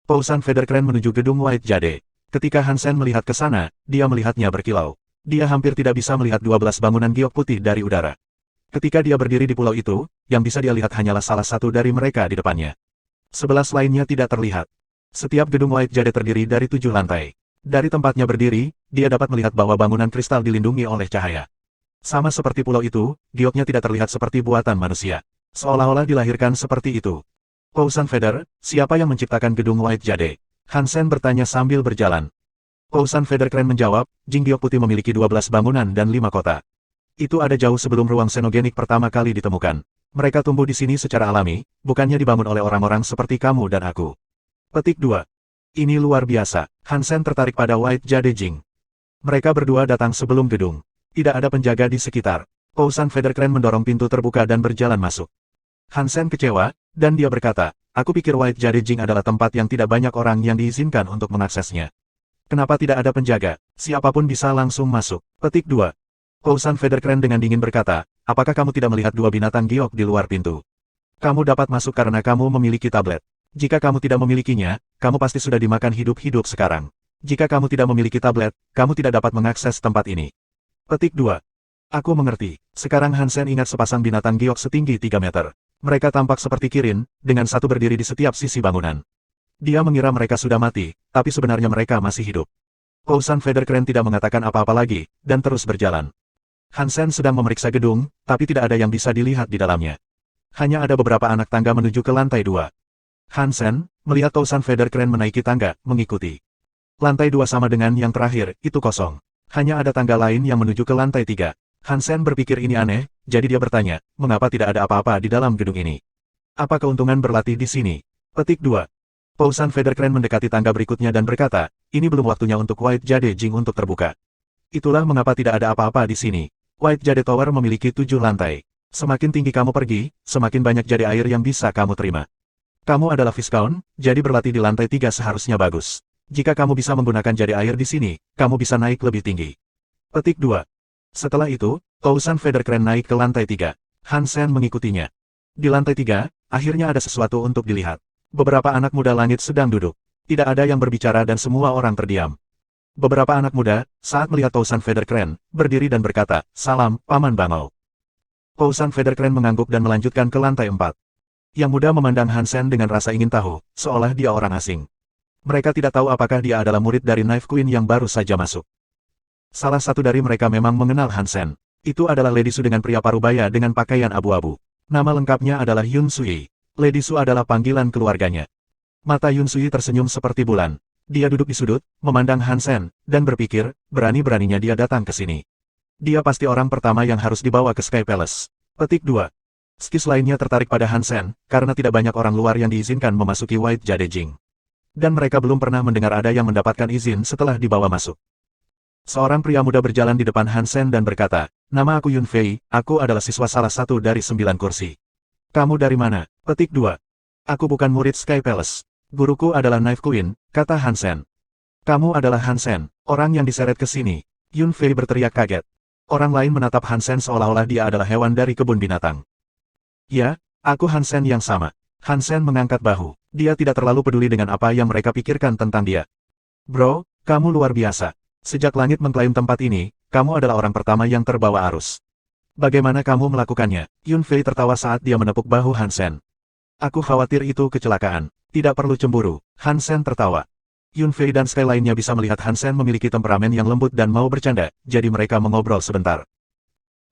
Tausan Federkren menuju gedung White Jade. Ketika Hansen melihat ke sana, dia melihatnya berkilau. Dia hampir tidak bisa melihat 12 bangunan giok putih dari udara. Ketika dia berdiri di pulau itu, yang bisa dia lihat hanyalah salah satu dari mereka di depannya. 11 lainnya tidak terlihat. Setiap gedung White Jade terdiri dari 7 lantai. Dari tempatnya berdiri, dia dapat melihat bahwa bangunan kristal dilindungi oleh cahaya. Sama seperti pulau itu, gioknya tidak terlihat seperti buatan manusia. Seolah-olah dilahirkan seperti itu. Tausan Feder, siapa yang menciptakan gedung White Jade? Hansen bertanya sambil berjalan. Tausan Federkren menjawab, Jing Giok Putih memiliki 12 bangunan dan 5 kota. Itu ada jauh sebelum ruang xenogenik pertama kali ditemukan. Mereka tumbuh di sini secara alami, bukannya dibangun oleh orang-orang seperti kamu dan aku. Petik 2. Ini luar biasa. Hansen tertarik pada White Jade Jing. Mereka berdua datang sebelum gedung. Tidak ada penjaga di sekitar. Tausan Federkren mendorong pintu terbuka dan berjalan masuk. Hansen kecewa, dan dia berkata, aku pikir White Jade Jing adalah tempat yang tidak banyak orang yang diizinkan untuk mengaksesnya. Kenapa tidak ada penjaga? Siapapun bisa langsung masuk. Petik 2. Tausan Federkren dengan dingin berkata, apakah kamu tidak melihat 2 binatang giok di luar pintu? Kamu dapat masuk karena kamu memiliki tablet. Jika kamu tidak memilikinya, kamu pasti sudah dimakan hidup-hidup sekarang. Jika kamu tidak memiliki tablet, kamu tidak dapat mengakses tempat ini. Petik 2. Aku mengerti. Sekarang Hansen ingat sepasang binatang giok setinggi 3 meter. Mereka tampak seperti kirin, dengan satu berdiri di setiap sisi bangunan. Dia mengira mereka sudah mati, tapi sebenarnya mereka masih hidup. Tausan Federkren tidak mengatakan apa-apa lagi, dan terus berjalan. Hansen sedang memeriksa gedung, tapi tidak ada yang bisa dilihat di dalamnya. Hanya ada beberapa anak tangga menuju ke lantai 2. Hansen, melihat Tausan Federkren menaiki tangga, mengikuti. Lantai 2 sama dengan yang terakhir, itu kosong. Hanya ada tangga lain yang menuju ke lantai 3. Hansen berpikir ini aneh, jadi dia bertanya, mengapa tidak ada apa-apa di dalam gedung ini? Apa keuntungan berlatih di sini? Petik 2. Tausan Federkren mendekati tangga berikutnya dan berkata, ini belum waktunya untuk White Jade Jing untuk terbuka. Itulah mengapa tidak ada apa-apa di sini. White Jade Tower memiliki 7 lantai. Semakin tinggi kamu pergi, semakin banyak jade air yang bisa kamu terima. Kamu adalah Viscount, jadi berlatih di lantai 3 seharusnya bagus. Jika kamu bisa menggunakan jade air di sini, kamu bisa naik lebih tinggi. Petik 2. Setelah itu, Tausan Federkren naik ke lantai 3. Hansen mengikutinya. Di lantai 3, akhirnya ada sesuatu untuk dilihat. Beberapa anak muda langit sedang duduk. Tidak ada yang berbicara dan semua orang terdiam. Beberapa anak muda, saat melihat Tausan Federkren, berdiri dan berkata, salam, Paman Bangau. Tausan Federkren mengangguk dan melanjutkan ke lantai 4. Yang muda memandang Hansen dengan rasa ingin tahu, seolah dia orang asing. Mereka tidak tahu apakah dia adalah murid dari Knife Queen yang baru saja masuk. Salah satu dari mereka memang mengenal Hansen. Itu adalah Lady Su dengan pria parubaya dengan pakaian abu-abu. Nama lengkapnya adalah Yun Sui. Lady Su adalah panggilan keluarganya. Mata Yun Sui tersenyum seperti bulan. Dia duduk di sudut, memandang Hansen, dan berpikir, berani-beraninya dia datang ke sini. Dia pasti orang pertama yang harus dibawa ke Sky Palace. Petik 2. Skis lainnya tertarik pada Hansen, karena tidak banyak orang luar yang diizinkan memasuki White Jade Jing. Dan mereka belum pernah mendengar ada yang mendapatkan izin setelah dibawa masuk. Seorang pria muda berjalan di depan Hansen dan berkata, nama aku Yun Fei, aku adalah siswa salah satu dari 9 kursi. Kamu dari mana? Petik 2. Aku bukan murid Sky Palace. Guruku adalah Knife Queen, kata Hansen. Kamu adalah Hansen, orang yang diseret ke sini. Yun Fei berteriak kaget. Orang lain menatap Hansen seolah-olah dia adalah hewan dari kebun binatang. Ya, aku Hansen yang sama. Hansen mengangkat bahu. Dia tidak terlalu peduli dengan apa yang mereka pikirkan tentang dia. Bro, kamu luar biasa. Sejak langit mengklaim tempat ini, kamu adalah orang pertama yang terbawa arus. Bagaimana kamu melakukannya? Yun Fei tertawa saat dia menepuk bahu Hansen. Aku khawatir itu kecelakaan. Tidak perlu cemburu. Hansen tertawa. Yun Fei dan Sky lainnya bisa melihat Hansen memiliki temperamen yang lembut dan mau bercanda, jadi mereka mengobrol sebentar.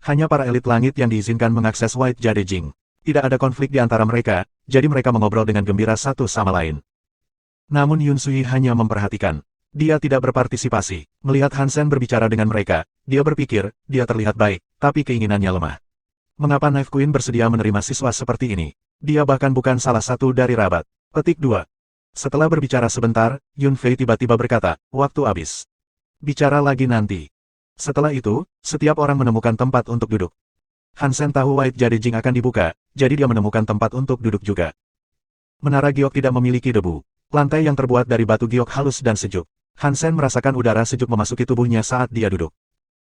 Hanya para elit langit yang diizinkan mengakses White Jade Jing. Tidak ada konflik di antara mereka, jadi mereka mengobrol dengan gembira satu sama lain. Namun Yun Sui hanya memperhatikan. Dia tidak berpartisipasi. Melihat Hansen berbicara dengan mereka, dia berpikir, dia terlihat baik, tapi keinginannya lemah. Mengapa Knife Queen bersedia menerima siswa seperti ini? Dia bahkan bukan salah satu dari rabat. Petik 2. Setelah berbicara sebentar, Yun Fei tiba-tiba berkata, waktu habis. Bicara lagi nanti. Setelah itu, setiap orang menemukan tempat untuk duduk. Hansen tahu White Jade Jing akan dibuka, jadi dia menemukan tempat untuk duduk juga. Menara giok tidak memiliki debu. Lantai yang terbuat dari batu giok halus dan sejuk. Hansen merasakan udara sejuk memasuki tubuhnya saat dia duduk.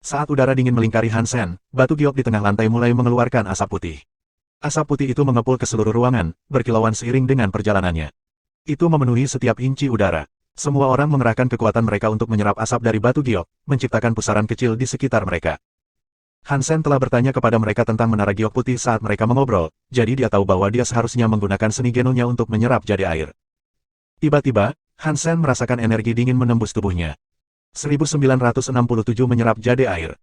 Saat udara dingin melingkari Hansen, batu giok di tengah lantai mulai mengeluarkan asap putih. Asap putih itu mengepul ke seluruh ruangan, berkilauan seiring dengan perjalanannya. Itu memenuhi setiap inci udara. Semua orang mengerahkan kekuatan mereka untuk menyerap asap dari batu giok, menciptakan pusaran kecil di sekitar mereka. Hansen telah bertanya kepada mereka tentang menara giok putih saat mereka mengobrol, jadi dia tahu bahwa dia seharusnya menggunakan seni genonya untuk menyerap jade air. Tiba-tiba, Hansen merasakan energi dingin menembus tubuhnya. 1967 menyerap jade air.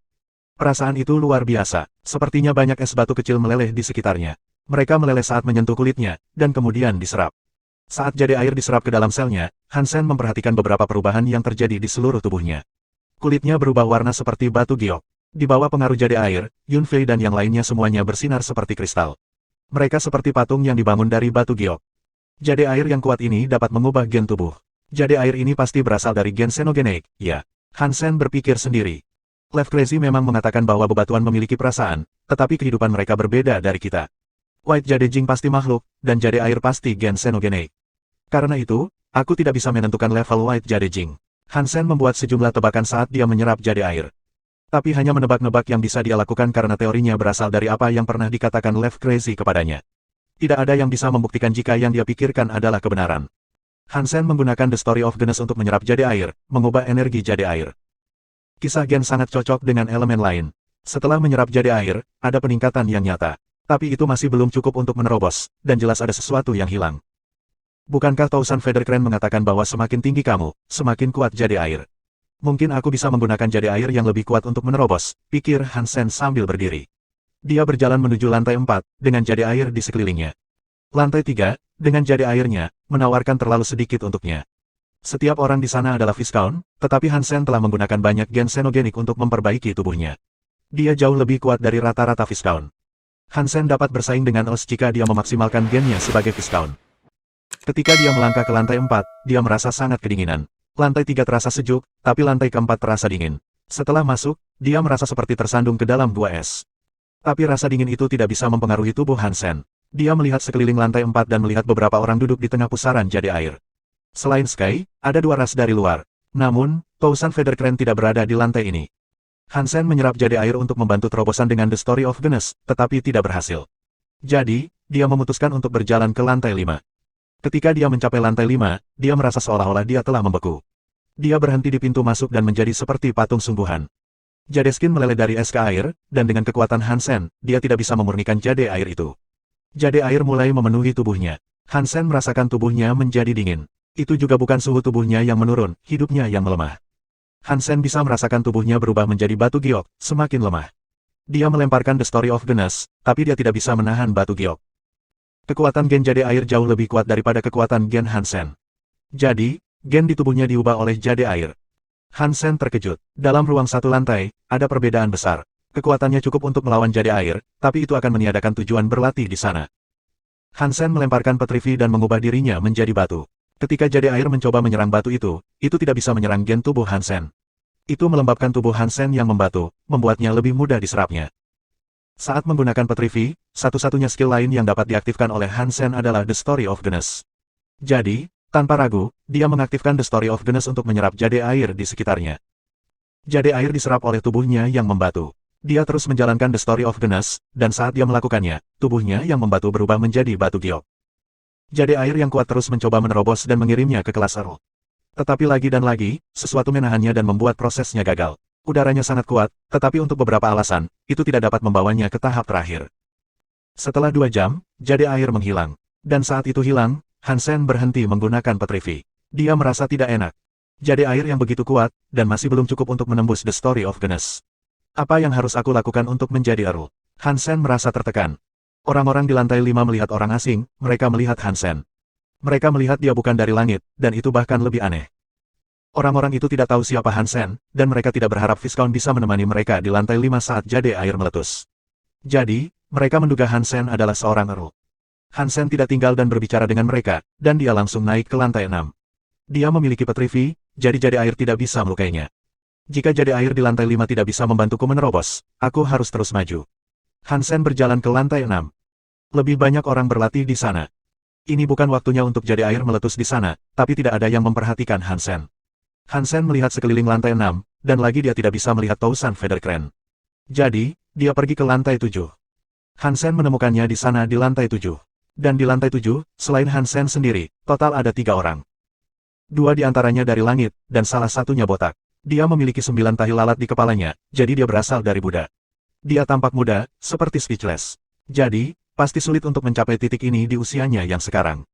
Perasaan itu luar biasa, sepertinya banyak es batu kecil meleleh di sekitarnya. Mereka meleleh saat menyentuh kulitnya, dan kemudian diserap. Saat jade air diserap ke dalam selnya, Hansen memperhatikan beberapa perubahan yang terjadi di seluruh tubuhnya. Kulitnya berubah warna seperti batu giok. Di bawah pengaruh jade air, Yun Fei dan yang lainnya semuanya bersinar seperti kristal. Mereka seperti patung yang dibangun dari batu giok. Jade air yang kuat ini dapat mengubah gen tubuh. Jade air ini pasti berasal dari gen xenogeneik, ya. Hansen berpikir sendiri. Lev Crazy memang mengatakan bahwa bebatuan memiliki perasaan, tetapi kehidupan mereka berbeda dari kita. White Jade Jing pasti makhluk, dan jade air pasti gen xenogeneik. Karena itu, aku tidak bisa menentukan level White Jade Jing. Hansen membuat sejumlah tebakan saat dia menyerap jade air. Tapi hanya menebak-nebak yang bisa dia lakukan karena teorinya berasal dari apa yang pernah dikatakan Lev Crazy kepadanya. Tidak ada yang bisa membuktikan jika yang dia pikirkan adalah kebenaran. Hansen menggunakan The Story of Genes untuk menyerap jade air, mengubah energi jade air. Kisah gen sangat cocok dengan elemen lain. Setelah menyerap jade air, ada peningkatan yang nyata. Tapi itu masih belum cukup untuk menerobos, dan jelas ada sesuatu yang hilang. Bukankah Tausan Federkren mengatakan bahwa semakin tinggi kamu, semakin kuat jade air? Mungkin aku bisa menggunakan jade air yang lebih kuat untuk menerobos, pikir Hansen sambil berdiri. Dia berjalan menuju lantai 4, dengan jade air di sekelilingnya. Lantai 3, dengan jade airnya, menawarkan terlalu sedikit untuknya. Setiap orang di sana adalah Viscount, tetapi Hansen telah menggunakan banyak gen xenogenik untuk memperbaiki tubuhnya. Dia jauh lebih kuat dari rata-rata Viscount. Hansen dapat bersaing dengan Els jika dia memaksimalkan gennya sebagai Viscount. Ketika dia melangkah ke lantai 4, dia merasa sangat kedinginan. Lantai 3 terasa sejuk, tapi lantai keempat terasa dingin. Setelah masuk, dia merasa seperti tersandung ke dalam 2 es. Tapi rasa dingin itu tidak bisa mempengaruhi tubuh Hansen. Dia melihat sekeliling lantai 4 dan melihat beberapa orang duduk di tengah pusaran jade air. Selain Sky, ada 2 ras dari luar. Namun, Tausan Federkren tidak berada di lantai ini. Hansen menyerap jade air untuk membantu terobosan dengan The Story of Genes, tetapi tidak berhasil. Jadi, dia memutuskan untuk berjalan ke lantai 5. Ketika dia mencapai lantai 5, dia merasa seolah-olah dia telah membeku. Dia berhenti di pintu masuk dan menjadi seperti patung sungguhan. Jade skin meleleh dari es ke air, dan dengan kekuatan Hansen, dia tidak bisa memurnikan jade air itu. Jade air mulai memenuhi tubuhnya. Hansen merasakan tubuhnya menjadi dingin. Itu juga bukan suhu tubuhnya yang menurun, hidupnya yang melemah. Hansen bisa merasakan tubuhnya berubah menjadi batu giok, semakin lemah. Dia melemparkan The Story of Genes, tapi dia tidak bisa menahan batu giok. Kekuatan gen jade air jauh lebih kuat daripada kekuatan gen Hansen. Jadi, gen di tubuhnya diubah oleh jade air. Hansen terkejut. Dalam ruang satu lantai, ada perbedaan besar. Kekuatannya cukup untuk melawan jade air, tapi itu akan meniadakan tujuan berlatih di sana. Hansen melemparkan Petrifi dan mengubah dirinya menjadi batu. Ketika jade air mencoba menyerang batu itu tidak bisa menyerang gen tubuh Hansen. Itu melembabkan tubuh Hansen yang membatu, membuatnya lebih mudah diserapnya. Saat menggunakan Petrifi, satu-satunya skill lain yang dapat diaktifkan oleh Hansen adalah The Story of Genes. Jadi, tanpa ragu, dia mengaktifkan The Story of Genes untuk menyerap jade air di sekitarnya. Jade air diserap oleh tubuhnya yang membatu. Dia terus menjalankan The Story of Genes, dan saat dia melakukannya, tubuhnya yang membatu berubah menjadi batu giok. Jade air yang kuat terus mencoba menerobos dan mengirimnya ke kelas Earl. Tetapi lagi dan lagi, sesuatu menahannya dan membuat prosesnya gagal. Udaranya sangat kuat, tetapi untuk beberapa alasan, itu tidak dapat membawanya ke tahap terakhir. Setelah 2 jam, jade air menghilang. Dan saat itu hilang, Hansen berhenti menggunakan Petrifi. Dia merasa tidak enak. Jade air yang begitu kuat, dan masih belum cukup untuk menembus The Story of Genes. Apa yang harus aku lakukan untuk menjadi Earl? Hansen merasa tertekan. Orang-orang di lantai 5 melihat orang asing, mereka melihat Hansen. Mereka melihat dia bukan dari langit, dan itu bahkan lebih aneh. Orang-orang itu tidak tahu siapa Hansen, dan mereka tidak berharap Viscount bisa menemani mereka di lantai 5 saat jade air meletus. Jadi, mereka menduga Hansen adalah seorang Earl. Hansen tidak tinggal dan berbicara dengan mereka, dan dia langsung naik ke lantai 6. Dia memiliki petrifi, jadi jade air tidak bisa melukainya. Jika jade air di lantai 5 tidak bisa membantuku menerobos, aku harus terus maju. Hansen berjalan ke lantai 6. Lebih banyak orang berlatih di sana. Ini bukan waktunya untuk jade air meletus di sana, tapi tidak ada yang memperhatikan Hansen. Hansen melihat sekeliling lantai 6, dan lagi dia tidak bisa melihat Tousan Federkren. Jadi, dia pergi ke lantai 7. Hansen menemukannya di sana di lantai 7. Dan di lantai 7, selain Hansen sendiri, total ada 3 orang. 2 di antaranya dari langit, dan salah satunya botak. Dia memiliki 9 tahi lalat di kepalanya, jadi dia berasal dari Buddha. Dia tampak muda, seperti Speechless. Jadi, pasti sulit untuk mencapai titik ini di usianya yang sekarang.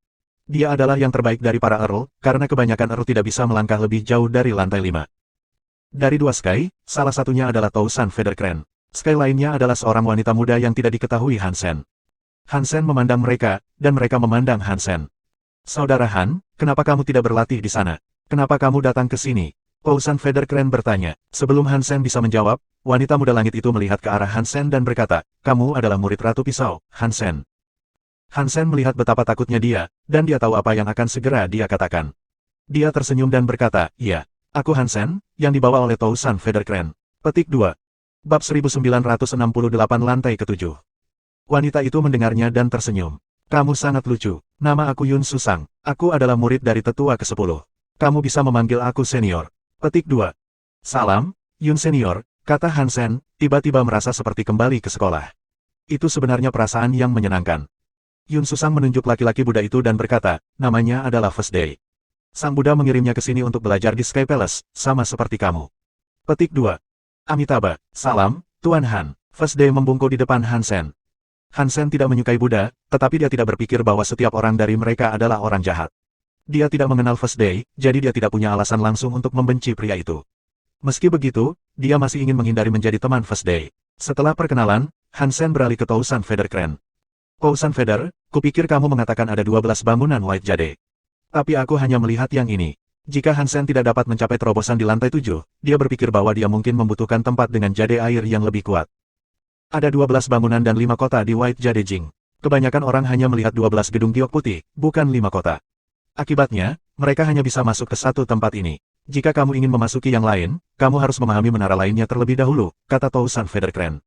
Dia adalah yang terbaik dari para Earl, karena kebanyakan Earl tidak bisa melangkah lebih jauh dari lantai 5. Dari 2 Sky, salah satunya adalah Tousan Federkren. Sky lainnya adalah seorang wanita muda yang tidak diketahui Hansen. Hansen memandang mereka, dan mereka memandang Hansen. Saudara Han, kenapa kamu tidak berlatih di sana? Kenapa kamu datang ke sini? Tousan Federkren bertanya. Sebelum Hansen bisa menjawab, wanita muda langit itu melihat ke arah Hansen dan berkata, kamu adalah murid Ratu Pisau, Hansen. Hansen melihat betapa takutnya dia, dan dia tahu apa yang akan segera dia katakan. Dia tersenyum dan berkata, iya, aku Hansen, yang dibawa oleh Tousan Federkren. Petik 2. Bab 1968 lantai ke-7. Wanita itu mendengarnya dan tersenyum. Kamu sangat lucu. Nama aku Yun Susang. Aku adalah murid dari tetua ke-10. Kamu bisa memanggil aku senior. Petik 2. Salam, Yun senior, kata Hansen, tiba-tiba merasa seperti kembali ke sekolah. Itu sebenarnya perasaan yang menyenangkan. Yun Susang menunjuk laki-laki Buddha itu dan berkata, namanya adalah First Day. Sang Buddha mengirimnya ke sini untuk belajar di Sky Palace, sama seperti kamu. Petik 2. Amitabha, salam, Tuan Han. First Day membungkuk di depan Hansen. Hansen tidak menyukai Buddha, tetapi dia tidak berpikir bahwa setiap orang dari mereka adalah orang jahat. Dia tidak mengenal First Day, jadi dia tidak punya alasan langsung untuk membenci pria itu. Meski begitu, dia masih ingin menghindari menjadi teman First Day. Setelah perkenalan, Hansen beralih ke Tousan Federkren. Tousan Feder, kupikir kamu mengatakan ada 12 bangunan White Jade. Tapi aku hanya melihat yang ini. Jika Hansen tidak dapat mencapai terobosan di lantai 7, dia berpikir bahwa dia mungkin membutuhkan tempat dengan jade air yang lebih kuat. Ada 12 bangunan dan 5 kota di White Jade Jing. Kebanyakan orang hanya melihat 12 gedung giok putih, bukan 5 kota. Akibatnya, mereka hanya bisa masuk ke satu tempat ini. Jika kamu ingin memasuki yang lain, kamu harus memahami menara lainnya terlebih dahulu, kata Tousan Federkren.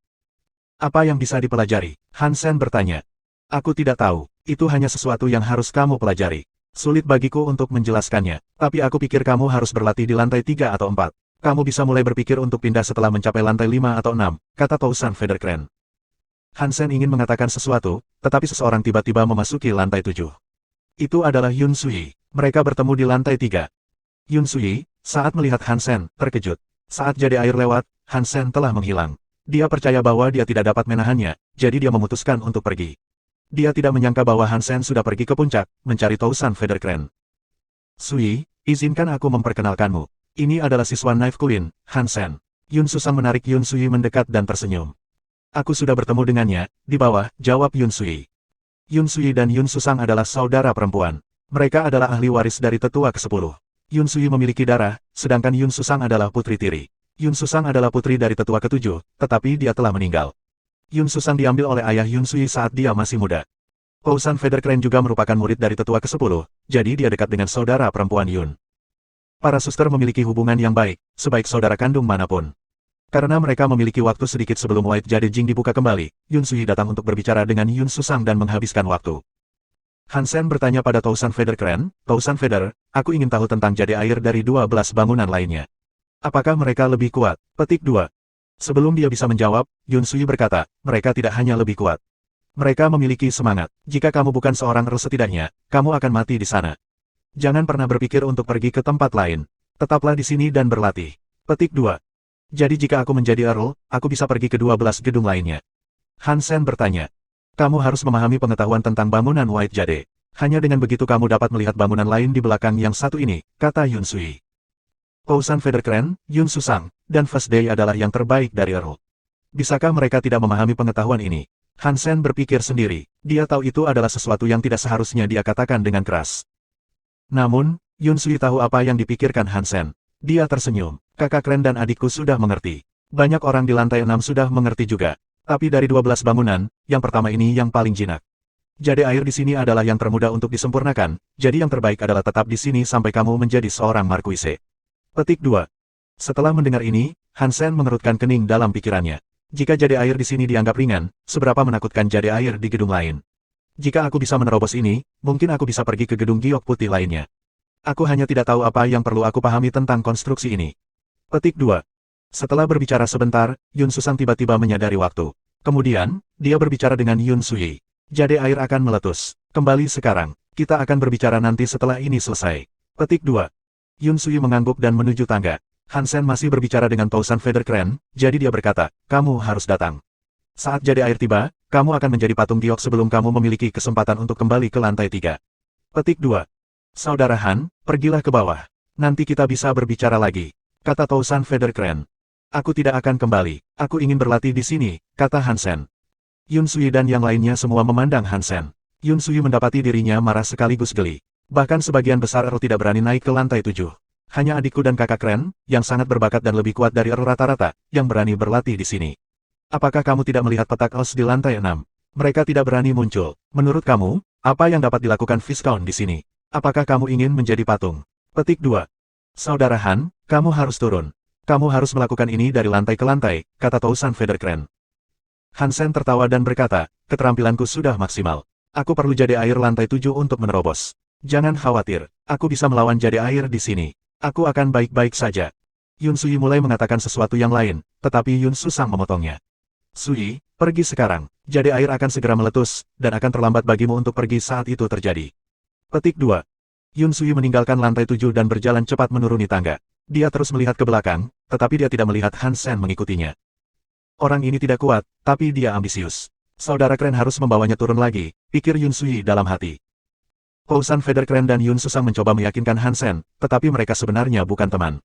Apa yang bisa dipelajari? Hansen bertanya. Aku tidak tahu, itu hanya sesuatu yang harus kamu pelajari. Sulit bagiku untuk menjelaskannya, tapi aku pikir kamu harus berlatih di lantai 3 atau 4. Kamu bisa mulai berpikir untuk pindah setelah mencapai lantai 5 atau 6, kata Tousan Federkren. Hansen ingin mengatakan sesuatu, tetapi seseorang tiba-tiba memasuki lantai 7. Itu adalah Yun Sui. Mereka bertemu di lantai 3. Yun Sui, saat melihat Hansen, terkejut. Saat jade air lewat, Hansen telah menghilang. Dia percaya bahwa dia tidak dapat menahannya, jadi dia memutuskan untuk pergi. Dia tidak menyangka bahwa Hansen sudah pergi ke puncak, mencari Tousan Federkren. Sui, izinkan aku memperkenalkanmu. Ini adalah siswa Knife Queen, Hansen. Yun Susang menarik Yun Sui mendekat dan tersenyum. Aku sudah bertemu dengannya, di bawah, jawab Yun Sui. Yun Sui dan Yun Susang adalah saudara perempuan. Mereka adalah ahli waris dari tetua ke-10. Yun Sui memiliki darah, sedangkan Yun Susang adalah putri tiri. Yun Susang adalah putri dari tetua ke-7, tetapi dia telah meninggal. Yun Susang diambil oleh ayah Yun Sui saat dia masih muda. Tousan Federkren juga merupakan murid dari tetua ke-10, jadi dia dekat dengan saudara perempuan Yun. Para suster memiliki hubungan yang baik, sebaik saudara kandung manapun. Karena mereka memiliki waktu sedikit sebelum White Jade Jing dibuka kembali, Yun Sui datang untuk berbicara dengan Yun Susang dan menghabiskan waktu. Hansen bertanya pada Tousan Federkren, Tousan Feder, aku ingin tahu tentang jade air dari 12 bangunan lainnya. Apakah mereka lebih kuat? Petik 2. Sebelum dia bisa menjawab, Yun Sui berkata, mereka tidak hanya lebih kuat. Mereka memiliki semangat. Jika kamu bukan seorang Earl setidaknya, kamu akan mati di sana. Jangan pernah berpikir untuk pergi ke tempat lain. Tetaplah di sini dan berlatih. Petik 2. Jadi jika aku menjadi Earl, aku bisa pergi ke 12 gedung lainnya. Hansen bertanya. Kamu harus memahami pengetahuan tentang bangunan White Jade. Hanya dengan begitu kamu dapat melihat bangunan lain di belakang yang satu ini, kata Yun Sui. Tousan Federkren, Yun Susang, dan First Day adalah yang terbaik dari Earl. Bisakah mereka tidak memahami pengetahuan ini? Hansen berpikir sendiri. Dia tahu itu adalah sesuatu yang tidak seharusnya dia katakan dengan keras. Namun, Yun Sui tahu apa yang dipikirkan Hansen. Dia tersenyum. Kakak Ren dan adikku sudah mengerti. Banyak orang di lantai 6 sudah mengerti juga. Tapi dari 12 bangunan, yang pertama ini yang paling jinak. Jade air di sini adalah yang termudah untuk disempurnakan, jadi yang terbaik adalah tetap di sini sampai kamu menjadi seorang markuise. Petik 2. Setelah mendengar ini, Hansen mengerutkan kening dalam pikirannya. Jika jade air di sini dianggap ringan, seberapa menakutkan jade air di gedung lain. Jika aku bisa menerobos ini, mungkin aku bisa pergi ke gedung giok putih lainnya. Aku hanya tidak tahu apa yang perlu aku pahami tentang konstruksi ini. Petik 2. Setelah berbicara sebentar, Yun Susang tiba-tiba menyadari waktu. Kemudian, dia berbicara dengan Yun Sui. Jade air akan meletus. Kembali sekarang. Kita akan berbicara nanti setelah ini selesai. Petik 2. Yun Sui mengangguk dan menuju tangga. Hansen masih berbicara dengan Tousan Federkren, jadi dia berkata, kamu harus datang. Saat jade air tiba, kamu akan menjadi patung giok sebelum kamu memiliki kesempatan untuk kembali ke lantai 3. Petik 2. Saudara Han, pergilah ke bawah. Nanti kita bisa berbicara lagi. Kata Tousan Federkren. Aku tidak akan kembali. Aku ingin berlatih di sini, kata Hansen. Yun Sui dan yang lainnya semua memandang Hansen. Yun Sui mendapati dirinya marah sekaligus geli. Bahkan sebagian besar Earl tidak berani naik ke lantai 7. Hanya adikku dan kakak Ren, yang sangat berbakat dan lebih kuat dari Earl rata-rata, yang berani berlatih di sini. Apakah kamu tidak melihat petak Els di lantai 6? Mereka tidak berani muncul. Menurut kamu, apa yang dapat dilakukan Viscount di sini? Apakah kamu ingin menjadi patung? Petik 2. Saudara Han, kamu harus turun. Kamu harus melakukan ini dari lantai ke lantai, kata Tousan Federkren. Hansen tertawa dan berkata, keterampilanku sudah maksimal. Aku perlu jade air lantai 7 untuk menerobos. Jangan khawatir, aku bisa melawan jade air di sini. Aku akan baik-baik saja. Yun Sui mulai mengatakan sesuatu yang lain, tetapi Yun Susang memotongnya. Sui, pergi sekarang. Jade air akan segera meletus, dan akan terlambat bagimu untuk pergi saat itu terjadi. Petik 2. Yun Sui meninggalkan lantai 7 dan berjalan cepat menuruni tangga. Dia terus melihat ke belakang, tetapi dia tidak melihat Hansen mengikutinya. Orang ini tidak kuat, tapi dia ambisius. Saudara Kren harus membawanya turun lagi, pikir Yun Sui dalam hati. Tousan Federkren dan Yun Susang mencoba meyakinkan Hansen, tetapi mereka sebenarnya bukan teman.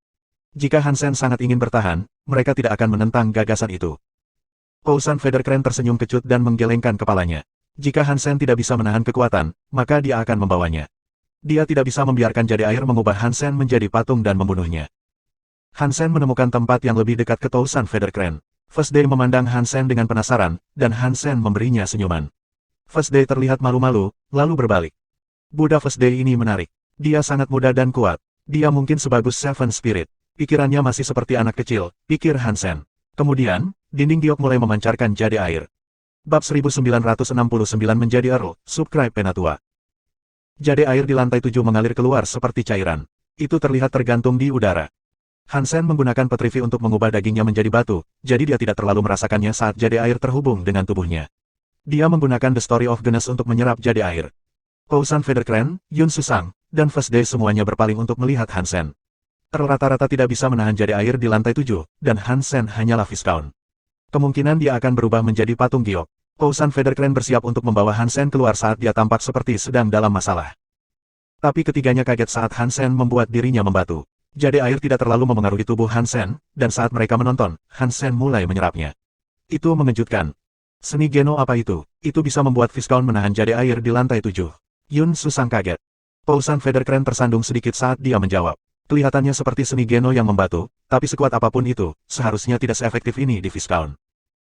Jika Hansen sangat ingin bertahan, mereka tidak akan menentang gagasan itu. Tousan Federkren tersenyum kecut dan menggelengkan kepalanya. Jika Hansen tidak bisa menahan kekuatan, maka dia akan membawanya. Dia tidak bisa membiarkan jade air mengubah Hansen menjadi patung dan membunuhnya. Hansen menemukan tempat yang lebih dekat ke Tousan Federkren. First Day memandang Hansen dengan penasaran, dan Hansen memberinya senyuman. First Day terlihat malu-malu, lalu berbalik. Buddha First Day ini menarik. Dia sangat muda dan kuat. Dia mungkin sebagus Seven Spirit. Pikirannya masih seperti anak kecil, pikir Hansen. Kemudian, dinding giok mulai memancarkan jade air. Bab 1969 menjadi Earl, subscribe Penatua. Jade air di lantai 7 mengalir keluar seperti cairan. Itu terlihat tergantung di udara. Hansen menggunakan petrifi untuk mengubah dagingnya menjadi batu, jadi dia tidak terlalu merasakannya saat jade air terhubung dengan tubuhnya. Dia menggunakan The Story of Genes untuk menyerap jade air. Tousan Federkren, Yun Susang, dan First Day semuanya berpaling untuk melihat Hansen. Rata-rata tidak bisa menahan jade air di lantai 7, dan Hansen hanyalah Viscount. Kemungkinan dia akan berubah menjadi patung giok. Tousan Federkren bersiap untuk membawa Hansen keluar saat dia tampak seperti sedang dalam masalah. Tapi ketiganya kaget saat Hansen membuat dirinya membatu. Jade air tidak terlalu memengaruhi tubuh Hansen, dan saat mereka menonton, Hansen mulai menyerapnya. Itu mengejutkan. Seni Geno apa itu? Itu bisa membuat Viscount menahan jade air di lantai 7. Yun Susang kaget. Tousan Federkren tersandung sedikit saat dia menjawab. Kelihatannya seperti seni Geno yang membatu, tapi sekuat apapun itu, seharusnya tidak seefektif ini di Viscount.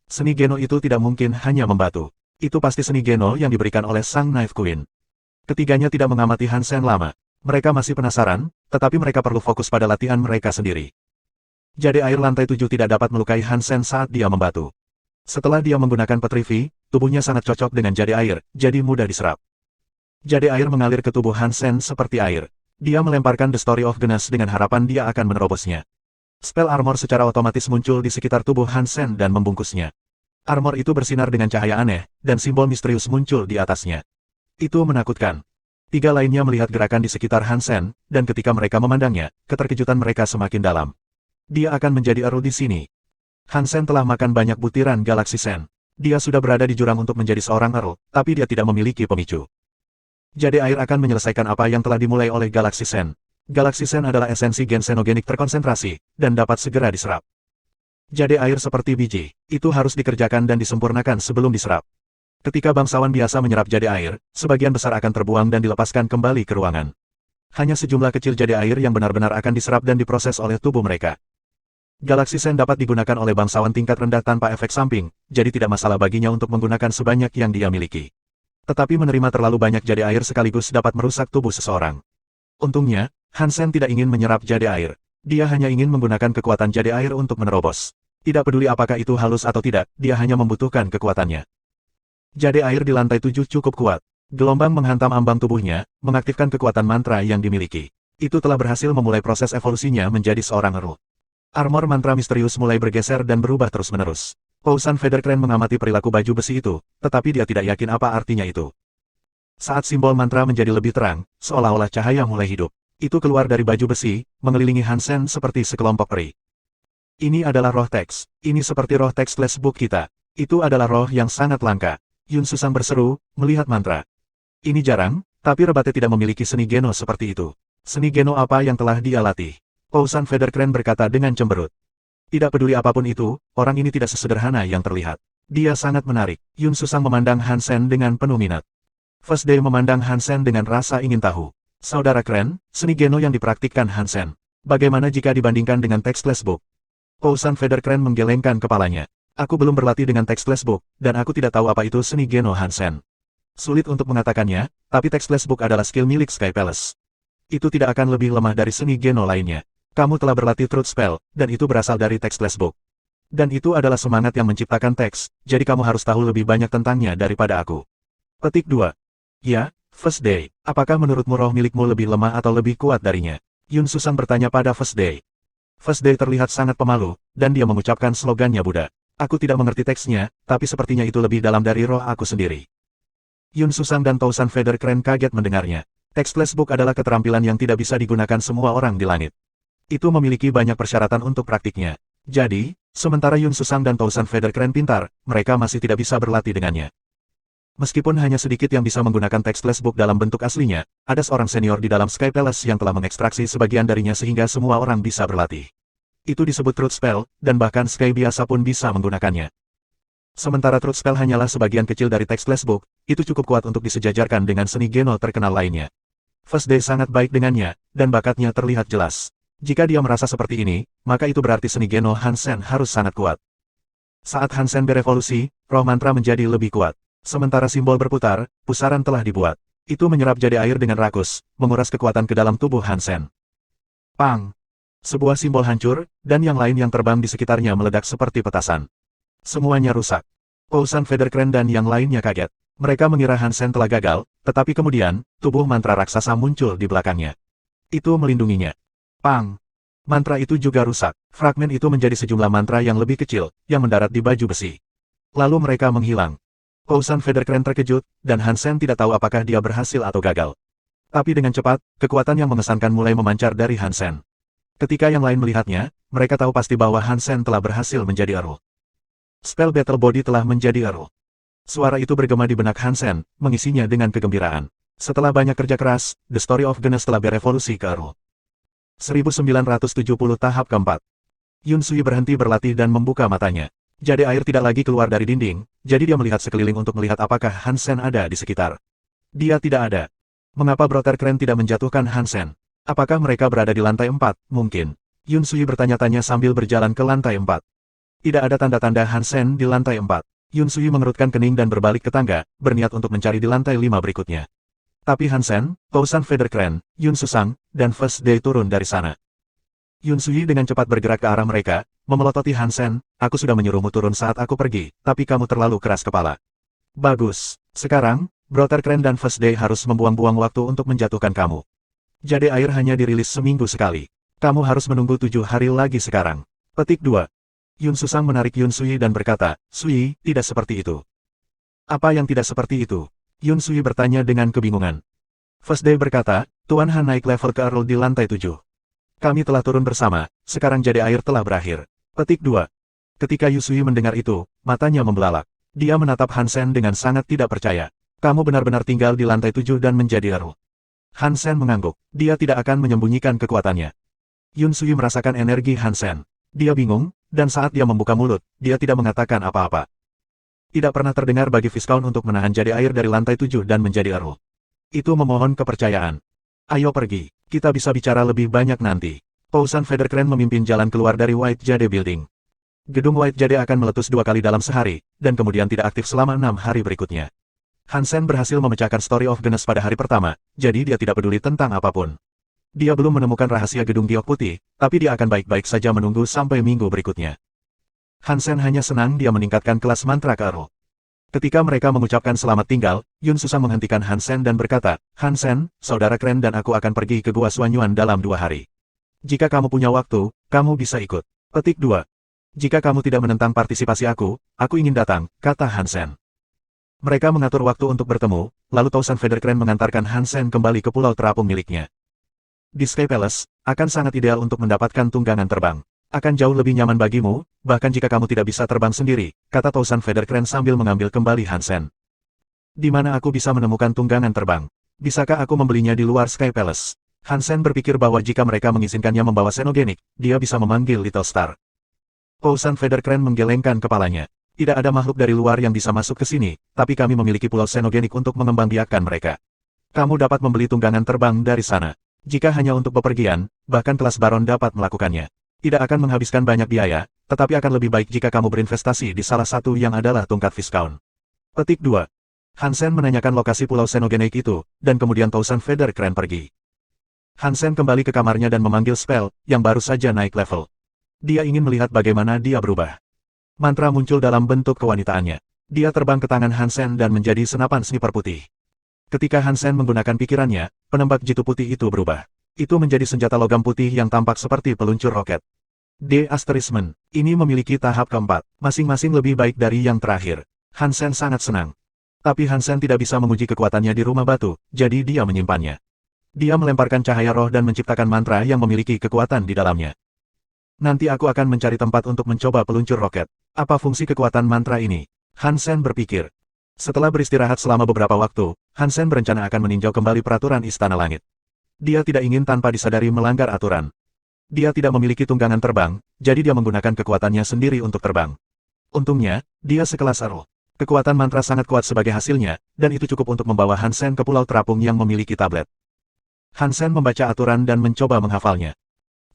Seni Geno itu tidak mungkin hanya membatu. Itu pasti seni Geno yang diberikan oleh Sang Knife Queen. Ketiganya tidak mengamati Hansen lama. Mereka masih penasaran, tetapi mereka perlu fokus pada latihan mereka sendiri. Jade air lantai 7 tidak dapat melukai Hansen saat dia membatu. Setelah dia menggunakan petrifi, tubuhnya sangat cocok dengan jade air, jadi mudah diserap. Jade air mengalir ke tubuh Hansen seperti air. Dia melemparkan The Story of Genes dengan harapan dia akan menerobosnya. Spell armor secara otomatis muncul di sekitar tubuh Hansen dan membungkusnya. Armor itu bersinar dengan cahaya aneh, dan simbol misterius muncul di atasnya. Itu menakutkan. Tiga lainnya melihat gerakan di sekitar Hansen, dan ketika mereka memandangnya, keterkejutan mereka semakin dalam. Dia akan menjadi Earl di sini. Hansen telah makan banyak butiran Galaxy Sen. Dia sudah berada di jurang untuk menjadi seorang Earl, tapi dia tidak memiliki pemicu. Jade air akan menyelesaikan apa yang telah dimulai oleh Galaxy Sen. Galaxy Sen adalah esensi gen xenogenik terkonsentrasi, dan dapat segera diserap. Jade air seperti biji, itu harus dikerjakan dan disempurnakan sebelum diserap. Ketika bangsawan biasa menyerap jade air, sebagian besar akan terbuang dan dilepaskan kembali ke ruangan. Hanya sejumlah kecil jadi air yang benar-benar akan diserap dan diproses oleh tubuh mereka. Galaxy Sen dapat digunakan oleh bangsawan tingkat rendah tanpa efek samping, jadi tidak masalah baginya untuk menggunakan sebanyak yang dia miliki. Tetapi menerima terlalu banyak jadi air sekaligus dapat merusak tubuh seseorang. Untungnya, Hansen tidak ingin menyerap jadi air. Dia hanya ingin menggunakan kekuatan jadi air untuk menerobos. Tidak peduli apakah itu halus atau tidak, dia hanya membutuhkan kekuatannya. Jadi air di lantai 7 cukup kuat. Gelombang menghantam ambang tubuhnya, mengaktifkan kekuatan mantra yang dimiliki. Itu telah berhasil memulai proses evolusinya menjadi seorang Earl. Armor mantra misterius mulai bergeser dan berubah terus-menerus. Pousan Federcran mengamati perilaku baju besi itu, tetapi dia tidak yakin apa artinya itu. Saat simbol mantra menjadi lebih terang, seolah-olah cahaya mulai hidup. Itu keluar dari baju besi, mengelilingi Hansen seperti sekelompok peri. Ini adalah roh teks. Ini seperti roh teks flashbook kita. Itu adalah roh yang sangat langka. Yun Susang berseru, melihat mantra. Ini jarang, tapi Rebate tidak memiliki seni Geno seperti itu. Seni Geno apa yang telah dia latih? Pousan Federcran berkata dengan cemberut. Tidak peduli apapun itu, orang ini tidak sesederhana yang terlihat. Dia sangat menarik. Yun Susang memandang Hansen dengan penuh minat. First Day memandang Hansen dengan rasa ingin tahu. Saudara Kren, seni Geno yang dipraktikkan Hansen. Bagaimana jika dibandingkan dengan teks flashbook? Pousan Federcran menggelengkan kepalanya. Aku belum berlatih dengan teks flashbook, dan aku tidak tahu apa itu seni Geno Hansen. Sulit untuk mengatakannya, tapi teks flashbook adalah skill milik Sky Palace. Itu tidak akan lebih lemah dari seni Geno lainnya. Kamu telah berlatih Truth Spell, dan itu berasal dari teks flashbook. Dan itu adalah semangat yang menciptakan teks, jadi kamu harus tahu lebih banyak tentangnya daripada aku. Petik 2. Ya, First Day, apakah menurutmu roh milikmu lebih lemah atau lebih kuat darinya? Yun Susang bertanya pada First Day. First Day terlihat sangat pemalu, dan dia mengucapkan slogannya Buddha. Aku tidak mengerti teksnya, tapi sepertinya itu lebih dalam dari roh aku sendiri. Yun Susang dan Pousan Federcran kaget mendengarnya. Teks flashbook adalah keterampilan yang tidak bisa digunakan semua orang di langit. Itu memiliki banyak persyaratan untuk praktiknya. Jadi, sementara Yun Susang dan Pousan Federcran pintar, mereka masih tidak bisa berlatih dengannya. Meskipun hanya sedikit yang bisa menggunakan teks flashbook dalam bentuk aslinya, ada seorang senior di dalam Sky Palace yang telah mengekstraksi sebagian darinya sehingga semua orang bisa berlatih. Itu disebut Truth Spell, dan bahkan Sky biasa pun bisa menggunakannya. Sementara Truth Spell hanyalah sebagian kecil dari teks flashbook, itu cukup kuat untuk disejajarkan dengan seni Geno terkenal lainnya. First Day sangat baik dengannya, dan bakatnya terlihat jelas. Jika dia merasa seperti ini, maka itu berarti seni Geno Hansen harus sangat kuat. Saat Hansen berevolusi, roh mantra menjadi lebih kuat. Sementara simbol berputar, pusaran telah dibuat. Itu menyerap jadi air dengan rakus, menguras kekuatan ke dalam tubuh Hansen. Pang! Sebuah simbol hancur, dan yang lain yang terbang di sekitarnya meledak seperti petasan. Semuanya rusak. Pousan Federcran dan yang lainnya kaget. Mereka mengira Hansen telah gagal, tetapi kemudian, tubuh mantra raksasa muncul di belakangnya. Itu melindunginya. Pang! Mantra itu juga rusak. Fragmen itu menjadi sejumlah mantra yang lebih kecil, yang mendarat di baju besi. Lalu mereka menghilang. Pousan Federcran terkejut, dan Hansen tidak tahu apakah dia berhasil atau gagal. Tapi dengan cepat, kekuatan yang mengesankan mulai memancar dari Hansen. Ketika yang lain melihatnya, mereka tahu pasti bahwa Hansen telah berhasil menjadi Earl. Spell Battle Body telah menjadi Earl. Suara itu bergema di benak Hansen, mengisinya dengan kegembiraan. Setelah banyak kerja keras, The Story of Genes telah berevolusi ke Earl. 1970 tahap keempat. Yun Sui berhenti berlatih dan membuka matanya. Jadi air tidak lagi keluar dari dinding, jadi dia melihat sekeliling untuk melihat apakah Hansen ada di sekitar. Dia tidak ada. Mengapa Brother Kren tidak menjatuhkan Hansen? Apakah mereka berada di lantai 4? Mungkin. Yun Sui bertanya-tanya sambil berjalan ke lantai 4. Tidak ada tanda-tanda Hansen di lantai 4. Yun Sui mengerutkan kening dan berbalik ke tangga, berniat untuk mencari di lantai 5 berikutnya. Tapi Hansen, Pousan Federcran, Yun Susang, dan First Day turun dari sana. Yun Sui dengan cepat bergerak ke arah mereka, memelototi Hansen. Aku sudah menyuruhmu turun saat aku pergi, tapi kamu terlalu keras kepala. Bagus. Sekarang, Brother Kren dan First Day harus membuang-buang waktu untuk menjatuhkan kamu. Jadi air hanya dirilis seminggu sekali. Kamu harus menunggu 7 hari lagi sekarang. Petik 2. Yun Susang menarik Yun Sui dan berkata, Sui, tidak seperti itu. Apa yang tidak seperti itu? Yun Sui bertanya dengan kebingungan. First Day berkata, Tuan Han naik level ke Earl di lantai 7. Kami telah turun bersama, sekarang jadi air telah berakhir. Petik 2. Ketika Yun Sui mendengar itu, matanya membelalak. Dia menatap Hansen dengan sangat tidak percaya. Kamu benar-benar tinggal di lantai 7 dan menjadi Earl. Hansen mengangguk. Dia tidak akan menyembunyikan kekuatannya. Yun Sui merasakan energi Hansen. Dia bingung, dan saat dia membuka mulut, dia tidak mengatakan apa-apa. Tidak pernah terdengar bagi Viscount untuk menahan jadi air dari lantai 7 dan menjadi Earl. Itu memohon kepercayaan. Ayo pergi. Kita bisa bicara lebih banyak nanti. Pousan Federkren memimpin jalan keluar dari White Jade Building. Gedung White Jade akan meletus 2 kali dalam sehari, dan kemudian tidak aktif selama 6 hari berikutnya. Hansen berhasil memecahkan Story of Genes pada hari pertama, jadi dia tidak peduli tentang apapun. Dia belum menemukan rahasia gedung giok putih, tapi dia akan baik-baik saja menunggu sampai minggu berikutnya. Hansen hanya senang dia meningkatkan kelas mantra ke Earl. Ketika mereka mengucapkan selamat tinggal, Yun Susang menghentikan Hansen dan berkata, Hansen, saudara keren dan aku akan pergi ke Gua Suanyuan dalam 2 hari. Jika kamu punya waktu, kamu bisa ikut. Petik 2. Jika kamu tidak menentang partisipasi aku ingin datang, kata Hansen. Mereka mengatur waktu untuk bertemu, lalu Tousan Federkren mengantarkan Hansen kembali ke pulau terapung miliknya. Di Sky Palace, akan sangat ideal untuk mendapatkan tunggangan terbang. Akan jauh lebih nyaman bagimu, bahkan jika kamu tidak bisa terbang sendiri, kata Tousan Federkren sambil mengambil kembali Hansen. Di mana aku bisa menemukan tunggangan terbang? Bisakah aku membelinya di luar Sky Palace? Hansen berpikir bahwa jika mereka mengizinkannya membawa Xenogenik, dia bisa memanggil Little Star. Pousan Federkren menggelengkan kepalanya. Tidak ada makhluk dari luar yang bisa masuk ke sini, tapi kami memiliki pulau Xenogenik untuk mengembangbiakkan mereka. Kamu dapat membeli tunggangan terbang dari sana. Jika hanya untuk bepergian, bahkan kelas Baron dapat melakukannya. Tidak akan menghabiskan banyak biaya, tetapi akan lebih baik jika kamu berinvestasi di salah satu yang adalah tungkat Viscount. Petik 2. Hansen menanyakan lokasi pulau Xenogenik itu, dan kemudian Tousan Federkren pergi. Hansen kembali ke kamarnya dan memanggil spell, yang baru saja naik level. Dia ingin melihat bagaimana dia berubah. Mantra muncul dalam bentuk kewanitaannya. Dia terbang ke tangan Hansen dan menjadi senapan sniper putih. Ketika Hansen menggunakan pikirannya, penembak jitu putih itu berubah. Itu menjadi senjata logam putih yang tampak seperti peluncur roket. De-Asterismen. Ini memiliki tahap keempat, masing-masing lebih baik dari yang terakhir. Hansen sangat senang. Tapi Hansen tidak bisa menguji kekuatannya di rumah batu, jadi dia menyimpannya. Dia melemparkan cahaya roh dan menciptakan mantra yang memiliki kekuatan di dalamnya. Nanti aku akan mencari tempat untuk mencoba peluncur roket. Apa fungsi kekuatan mantra ini? Hansen berpikir. Setelah beristirahat selama beberapa waktu, Hansen berencana akan meninjau kembali peraturan Istana Langit. Dia tidak ingin tanpa disadari melanggar aturan. Dia tidak memiliki tunggangan terbang, jadi dia menggunakan kekuatannya sendiri untuk terbang. Untungnya, dia sekelas Earl. Kekuatan mantra sangat kuat sebagai hasilnya, dan itu cukup untuk membawa Hansen ke pulau terapung yang memiliki tablet. Hansen membaca aturan dan mencoba menghafalnya.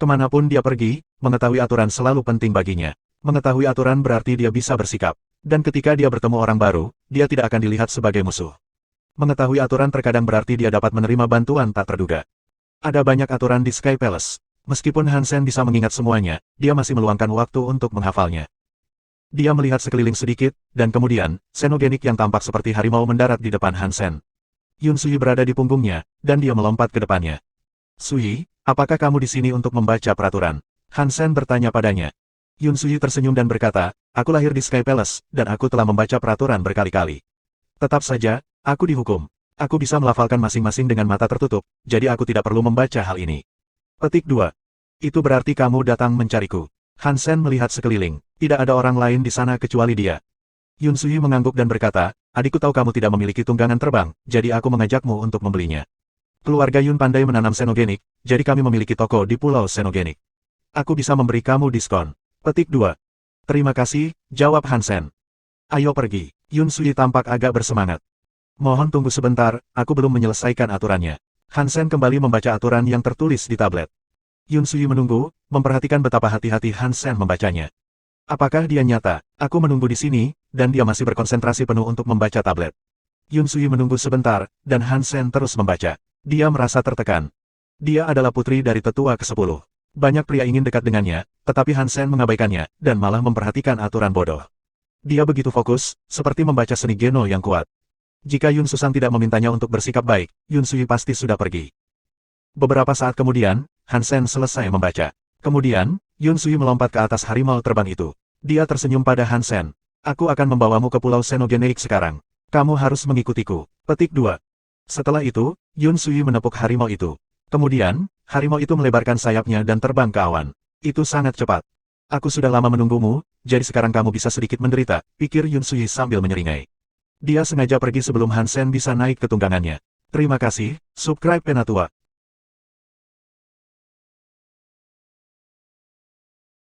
Kemanapun dia pergi, mengetahui aturan selalu penting baginya. Mengetahui aturan berarti dia bisa bersikap. Dan ketika dia bertemu orang baru, dia tidak akan dilihat sebagai musuh. Mengetahui aturan terkadang berarti dia dapat menerima bantuan tak terduga. Ada banyak aturan di Sky Palace. Meskipun Hansen bisa mengingat semuanya, dia masih meluangkan waktu untuk menghafalnya. Dia melihat sekeliling sedikit, dan kemudian, Xenogenik yang tampak seperti harimau mendarat di depan Hansen. Yun Sui berada di punggungnya, dan dia melompat ke depannya. Sui, apakah kamu di sini untuk membaca peraturan? Hansen bertanya padanya. Yun Sui tersenyum dan berkata, aku lahir di Sky Palace, dan aku telah membaca peraturan berkali-kali. Tetap saja, aku dihukum. Aku bisa melafalkan masing-masing dengan mata tertutup, jadi aku tidak perlu membaca hal ini. Petik 2. Itu berarti kamu datang mencariku. Hansen melihat sekeliling. Tidak ada orang lain di sana kecuali dia. Yun Sui mengangguk dan berkata, adikku tahu kamu tidak memiliki tunggangan terbang, jadi aku mengajakmu untuk membelinya. Keluarga Yun pandai menanam Xenogenik, jadi kami memiliki toko di Pulau Xenogenik. Aku bisa memberi kamu diskon. Petik 2. Terima kasih, jawab Hansen. Ayo pergi. Yun Sui tampak agak bersemangat. Mohon tunggu sebentar, aku belum menyelesaikan aturannya. Hansen kembali membaca aturan yang tertulis di tablet. Yun Sui menunggu, memperhatikan betapa hati-hati Hansen membacanya. Apakah dia nyata? Aku menunggu di sini, dan dia masih berkonsentrasi penuh untuk membaca tablet. Yun Sui menunggu sebentar, dan Hansen terus membaca. Dia merasa tertekan. Dia adalah putri dari tetua ke-10. Banyak pria ingin dekat dengannya, tetapi Hansen mengabaikannya, dan malah memperhatikan aturan bodoh. Dia begitu fokus, seperti membaca seni Geno yang kuat. Jika Yun Susang tidak memintanya untuk bersikap baik, Yun Sui pasti sudah pergi. Beberapa saat kemudian, Hansen selesai membaca. Kemudian, Yun Sui melompat ke atas harimau terbang itu. Dia tersenyum pada Hansen. Aku akan membawamu ke Pulau Xenogenik sekarang. Kamu harus mengikutiku. Petik 2. Setelah itu, Yun Sui menepuk harimau itu. Kemudian, harimau itu melebarkan sayapnya dan terbang ke awan. Itu sangat cepat. Aku sudah lama menunggumu, jadi sekarang kamu bisa sedikit menderita, pikir Yun Sui sambil menyeringai. Dia sengaja pergi sebelum Hansen bisa naik ke tunggangannya. Terima kasih, subscribe Penatua.